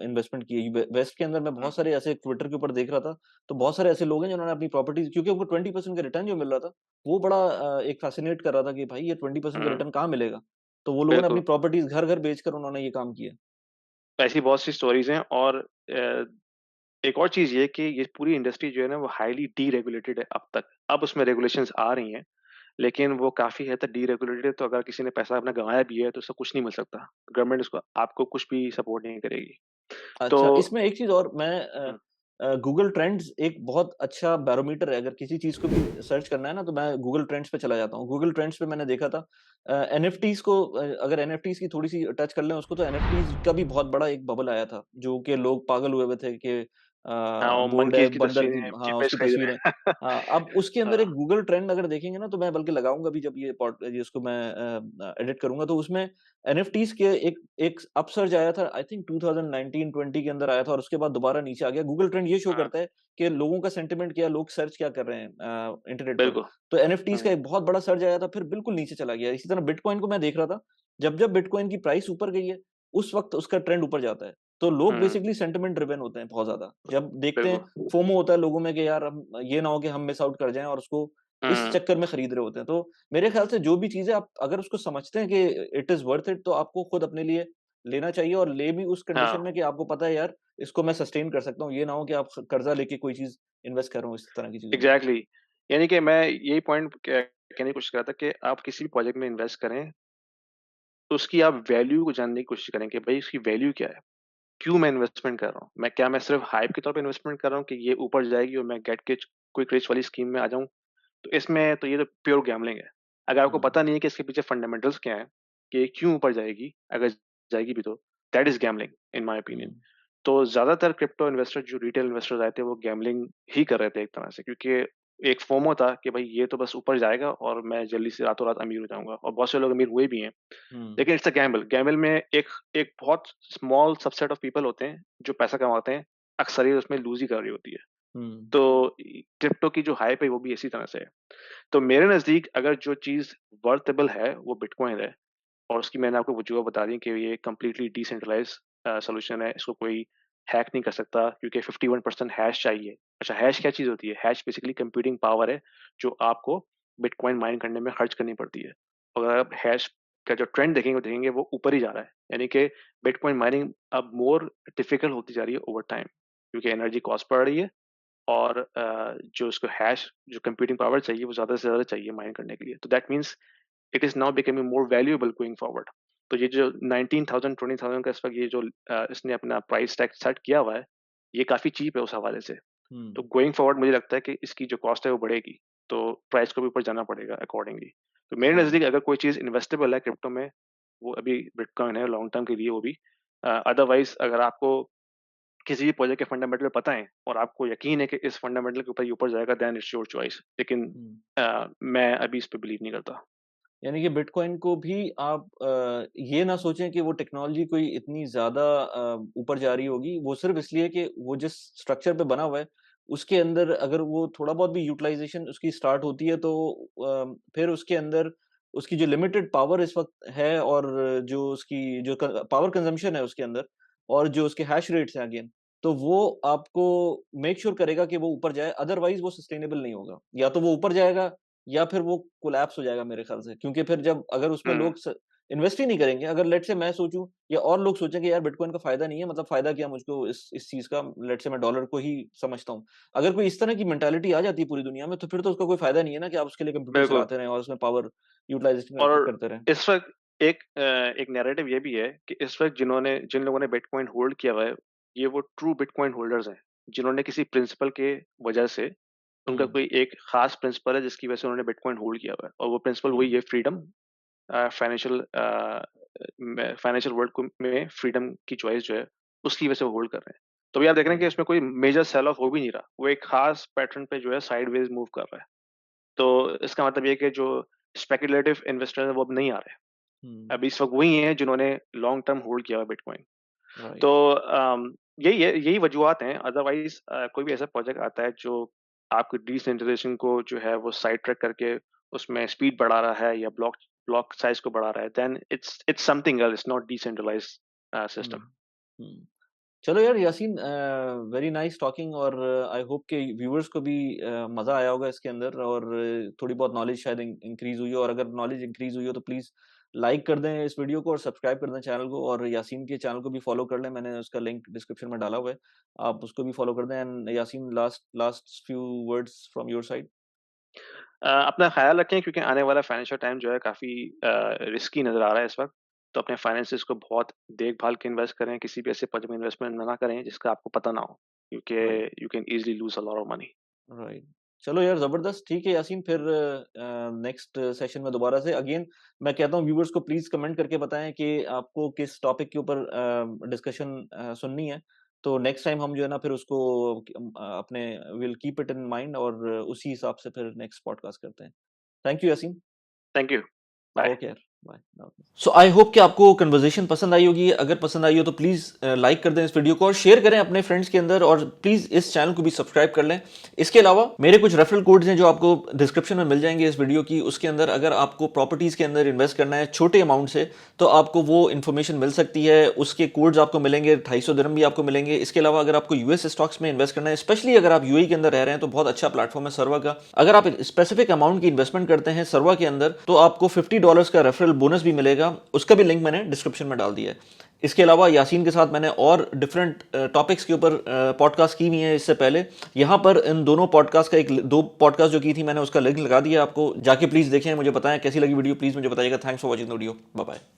इन्वेस्टमेंट की है। वेस्ट के अंदर मैं हुँ, बहुत सारे ऐसे ट्विटर के ऊपर देख रहा था, तो बहुत सारे ऐसे लोग हैं जिन्होंने अपनी प्रॉपर्टीज़, क्योंकि उनको 20% का रिटर्न जो मिल रहा था, वो बड़ा एक फ़ैसिनेट कर रहा था कि भाई ये 20% का हुँ, रिटर्न कहाँ मिलेगा? तो वो लोगों ने अपनी बिल्कुल। प्रॉपर्टीज़ घर-घर बेचकर उन्होंने ये काम किया। ऐसी बहुत सी स्टोरीज़ हैं, और एक और चीज़ ये कि ये पूरी इंडस्ट्री जो है ना वो हाइली डीरेगुलेटेड है अब तक। अब उसमें रेगुलेशंस आ रही हैं, लेकिन वो काफ़ी हद तक डीरेगुलेटेड है, तो अगर किसी ने पैसा अपना गँवाया भी है तो उसका कुछ नहीं मिल सकता। गवर्नमेंट उसको आपको कुछ भी सपोर्ट नहीं करेगी। तो अच्छा, इसमें एक चीज़ और, मैं हुँ, गूगल ट्रेंड्स एक बहुत अच्छा बैरोमीटर है। अगर किसी चीज़ को भी सर्च करना है ना, तो मैं गूगल ट्रेंड्स पे चला जाता हूँ। गूगल ट्रेंड्स पे मैंने देखा था एनएफटीज़ को, अगर एनएफटीज़ की थोड़ी-सी टच कर लें उसको, तो एनएफटीज़ का भी बहुत बड़ा एक बबल आया था, जो कि लोग पागल हुए हुए थे कि हाँ, वो गोल्ड है, मंकीज़ की बंदर की, तस्वीरें, हाँ, चिंपैंज़ी उसकी खरीद तस्वीरें। रहे हैं। हाँ, अब उसके अंदर हाँ, एक गूगल ट्रेंड अगर देखेंगे ना, तो मैं बल्कि लगाऊँगा भी जब ये इसको मैं एडिट करूँगा, तो उसमें एनएफटीज़ के एक एक अपसर्ज आया था, आई थिंक 2019-20 के अंदर आया था, और उसके बाद दोबारा नीचे आ गया। गूगल ट्रेंड ये शो हाँ, करता है कि लोगों का सेंटिमेंट क्या है, लोग सर्च क्या कर रहे हैं इंटरनेट पर। बिल्कुल। तो एनएफटीज़ का हुँ, एक बहुत बड़ा सर्ज आया था, फिर बिल्कुल नीचे चला गया। इसी तरह बिटकॉइन को मैं देख रहा था, जब-जब बिटकॉइन की प्राइस ऊपर गई है, उस वक़्त उसका ट्रेंड ऊपर जाता है। तो लोग हुँ, बेसिकली सेंटिमेंट ड्रिवन होते हैं बहुत ज़्यादा। जब देखते हैं, बिल्कुल। फोमो होता है लोगों में कि यार हम ये ना हो कि हम मिस आउट कर जाएँ, और उसको इस हुँ, चक्कर में खरीद रहे होते हैं। तो मेरे ख़्याल से जो भी चीज़ें आप अगर उसको समझते हैं कि इट इज़ वर्थ इट, तो आपको खुद अपने लिए लेना चाहिए, और ले भी उस कंडीशन हाँ, में कि आपको पता है यार इसको मैं सस्टेन कर सकता हूँ। ये ना हो कि आप कर्ज़ा लेके कोई चीज़ इन्वेस्ट कर रहे हो इस तरह की चीज़ों में। एग्ज़ैक्टली। यानी कि मैं यही पॉइंट कहने की कोशिश कर रहा था कि आप किसी भी प्रोजेक्ट में इन्वेस्ट करें, तो उसकी आप वैल्यू को जानने की कोशिश करें कि भई इसकी वैल्यू क्या है? क्यों मैं इन्वेस्टमेंट कर रहा हूँ? क्या मैं सिर्फ़ हाइप के तौर पे इन्वेस्टमेंट कर रहा हूँ कि ये ऊपर जाएगी और मैं गेट रिच क्विक रिच वाली स्कीम में आ जाऊँ? तो इसमें तो ये तो प्योर गैम्बलिंग है। अगर आपको हुँ, पता नहीं है कि इसके पीछे फंडामेंटल्स क्या हैं, कि ये क्यों ऊपर जाएगी, अगर जाएगी भी तो, that is gambling in my hmm, opinion. तो ज़्यादातर क्रिप्टो इन्वेस्टर जो रिटेल इन्वेस्टर्स आए थे, वो गैम्बलिंग ही कर रहे थे एक तरह से, क्योंकि एक फोमो था कि भाई ये तो बस ऊपर जाएगा और मैं जल्दी से रातों-रात अमीर हो जाऊँगा, और बहुत से लोग अमीर हुए भी हैं। हुँ, लेकिन इट्स अ गैम्बल। गैम्बल में एक एक बहुत स्मॉल सबसेट ऑफ पीपल होते हैं जो पैसा कमाते हैं, अक्सरियत उसमें लूज़ ही कर रही होती है। हुँ, तो क्रिप्टो की जो हाइप है वो भी इसी तरह से है। तो मेरे नज़दीक अगर जो चीज़ वर्थेबल है वो बिटकॉइन है। और उसकी मैंने आपको वजूह बता दी कि ये कंप्लीटली डिसेंट्रलाइज सोल्यूशन है, इसको कोई हैक नहीं कर सकता क्योंकि 51% हैश चाहिए। अच्छा, हैश क्या चीज़ होती है? हैश बेसिकली कंप्यूटिंग पावर है जो आपको बिटकॉइन माइन करने में खर्च करनी पड़ती है। अगर आप हैश का जो ट्रेंड देखेंगे वो ऊपर ही जा रहा है, यानी कि बिटकॉइन माइनिंग अब मोर डिफिकल्ट होती जा रही है ओवर टाइम, क्योंकि एनर्जी कॉस्ट बढ़ रही है और जो उसको हैश जो कंप्यूटिंग पावर चाहिए वो ज़्यादा से ज़्यादा चाहिए माइन करने के लिए। तो that means it is now becoming more valuable going forward. तो ये जो 19,000 20,000 का इस वक़्त ये जो इसने अपना प्राइस टैग सेट किया हुआ है, ये काफ़ी चीप है उस हवाले से। तो हम्म। गोइंग फॉरवर्ड मुझे लगता है कि इसकी जो कॉस्ट है वो बढ़ेगी, तो प्राइस को भी ऊपर जाना पड़ेगा अकॉर्डिंगली। तो मेरे हाँ। नज़दीक अगर कोई चीज़ इन्वेस्टेबल है क्रिप्टो में, वो अभी बिटकॉइन है लॉन्ग टर्म के लिए वो भी। अदरवाइज़ अगर आपको किसी भी प्रोजेक्ट के फंडामेंटल पता है और आपको यकीन है कि इस फंडामेंटल के ऊपर ये ऊपर जाएगा, देन इट्स योर चॉइस। लेकिन हम्म। मैं अभी इस पे बिलीव नहीं करता। यानी कि बिटकॉइन को भी आप ये ना सोचें कि वो टेक्नोलॉजी कोई इतनी ज़्यादा ऊपर जा रही होगी। वो सिर्फ़ इसलिए कि वो जिस स्ट्रक्चर पे बना हुआ है, उसके अंदर अगर वो थोड़ा बहुत भी यूटिलाइज़ेशन उसकी स्टार्ट होती है तो फिर उसके अंदर उसकी जो लिमिटेड पावर इस वक़्त है और जो उसकी जो क पावर कंज़म्पशन है उसके अंदर और जो उसके हैश रेट्स हैं अगेन, तो वो आपको मेक श्योर करेगा कि वो ऊपर जाए, अदरवाइज़ वो सस्टेनेबल नहीं होगा। या तो वो ऊपर जाएगा या फिर वो कोलैप्स हो जाएगा मेरे ख़्याल से, क्योंकि फिर जब अगर उसमें हुँ, लोग इन्वेस्ट ही नहीं करेंगे, अगर लेट्स से मैं सोचूँ या और लोग सोचें कि यार बिटकॉइन का फ़ायदा नहीं है, मतलब फ़ायदा क्या मुझको इस चीज़ का, लेट्स से मैं डॉलर को ही समझता हूँ। अगर कोई इस तरह की मेंटालिटी आ जाती है पूरी दुनिया में, तो फिर तो उसका कोई फ़ायदा नहीं है ना कि आप उसके लिए कंप्यूटर बिल्कुल। चलाते रहें और उसमें पावर यूटिलाइज़ेशन और करते रहें। इस वक़्त एक नैरेटिव ये भी है कि इस वक़्त जिन लोगों ने बिटकॉइन होल्ड किया हुआ है, ये वो ट्रू बिटकॉइन होल्डर्स हैं, जिन्होंने किसी प्रिंसिपल के वजह से उनका हुँ, कोई एक ख़ास प्रिंसिपल है जिसकी वजह से उन्होंने बिटकॉइन होल्ड किया हुआ है, और वो प्रिंसिपल हुँ, वही है फ्रीडम। फाइनेंशियल वर्ल्ड को में फ्रीडम की चॉइस जो है, उसकी वजह से वो होल्ड कर रहे हैं। तो अभी आप देख रहे हैं कि राइट। इसमें कोई मेजर सेल ऑफ हो भी नहीं रहा, वो एक ख़ास पैटर्न पे जो है साइडवेज़ मूव कर रहा है। तो इसका मतलब ये है कि जो स्पेकुलेटिव इन्वेस्टर हैं वो अब नहीं आ रहे। हुँ, अभी इस वक़्त वही हैं जिन्होंने लॉन्ग टर्म होल्ड किया हुआ है बिटकॉइन। राइट। तो यही है, यही वजूहात हैं। अदरवाइज़ कोई भी ऐसा प्रोजेक्ट आता है जो आपकी डिसेंट्रलाइजेशन को जो है वो साइड ट्रैक करके उसमें स्पीड बढ़ा रहा है या ब्लॉक ब्लॉक साइज़ को बढ़ा रहा है, then it's something else, it's not decentralized hmm, system. Hmm. चलो यार यासीन, वेरी नाइस टॉकिंग और आई होप कि व्यूअर्स को भी मज़ा आया होगा इसके अंदर और थोड़ी बहुत नॉलेज शायद इंक्रीज़ हुई हो, और अगर नॉलेज इंक्रीज़ हुई हो तो प्लीज़ लाइक कर दें इस वीडियो को और सब्सक्राइब कर दें चैनल को, और यासीन के चैनल को भी फॉलो कर लें, मैंने उसका लिंक डिस्क्रिप्शन में डाला हुआ है, आप उसको भी फॉलो कर दें। And Yasin, last last few words from your side. अपना ख़्याल रखें क्योंकि आने वाला फाइनेंशियल टाइम जो है काफ़ी रिस्की नज़र आ रहा है इस वक़्त। तो अपने फाइनेंसेस को बहुत देखभाल के इन्वेस्ट करें, किसी भी ऐसे प्रोजेक्ट में इन्वेस्टमेंट ना करें जिसका आपको पता ना हो, क्योंकि right, you can easily lose a lot of money. Right. चलो यार ज़बरदस्त, ठीक है यासीन, फिर नेक्स्ट सेशन में दोबारा से अगेन मैं कहता हूँ व्यूअर्स को प्लीज़ कमेंट करके बताएँ कि आपको किस टॉपिक के ऊपर डिस्कशन सुननी है। तो नेक्स्ट टाइम हम जो है ना फिर उसको अपने will keep it in mind और उसी हिसाब से फिर नेक्स्ट पॉडकास्ट करते हैं। Thank you Yasin. Thank you. Bye. Okay यार, बाय। सो आई होप कि आपको कन्वर्सेशन पसंद आई होगी। अगर पसंद आई हो तो प्लीज़ लाइक कर दें इस वीडियो को और शेयर करें अपने फ्रेंड्स के अंदर, और प्लीज़ इस चैनल को भी सब्सक्राइब कर लें। इसके अलावा मेरे कुछ रेफरल कोड्स हैं जो आपको डिस्क्रिप्शन में मिल जाएंगे इस वीडियो की, उसके अंदर अगर आपको प्रॉपर्टीज़ के अंदर इन्वेस्ट करना है छोटे अमाउंट से तो आपको वो इन्फॉर्मेशन मिल सकती है। उसके कोड्स आपको मिलेंगे, 250 दिरहम भी आपको मिलेंगे। इसके अलावा अगर आपको यूएस स्टॉक्स में इन्वेस्ट करना है, स्पेशली अगर आप यूएई के अंदर रह रहे हैं, तो बहुत अच्छा प्लेटफॉर्म है सर्वा का। अगर आप स्पेसिफिक अमाउंट की इन्वेस्टमेंट करते हैं सर्वा के अंदर तो आपको $50 का रेफरल बोनस भी मिलेगा, उसका भी लिंक मैंने डिस्क्रिप्शन में डाल दिया है। इसके अलावा यासीन के साथ मैंने और डिफरेंट टॉपिक्स के ऊपर पॉडकास्ट की हुई है इससे पहले। यहाँ पर इन दोनों पॉडकास्ट का दो पॉडकास्ट जो की थी मैंने उसका लिंक लगा दिया, आपको जाके प्लीज़ देखें, मुझे बताएं कैसी लगी वीडियो, प्लीज़ मुझे बताइएगा। Thanks for watching the video, bye bye.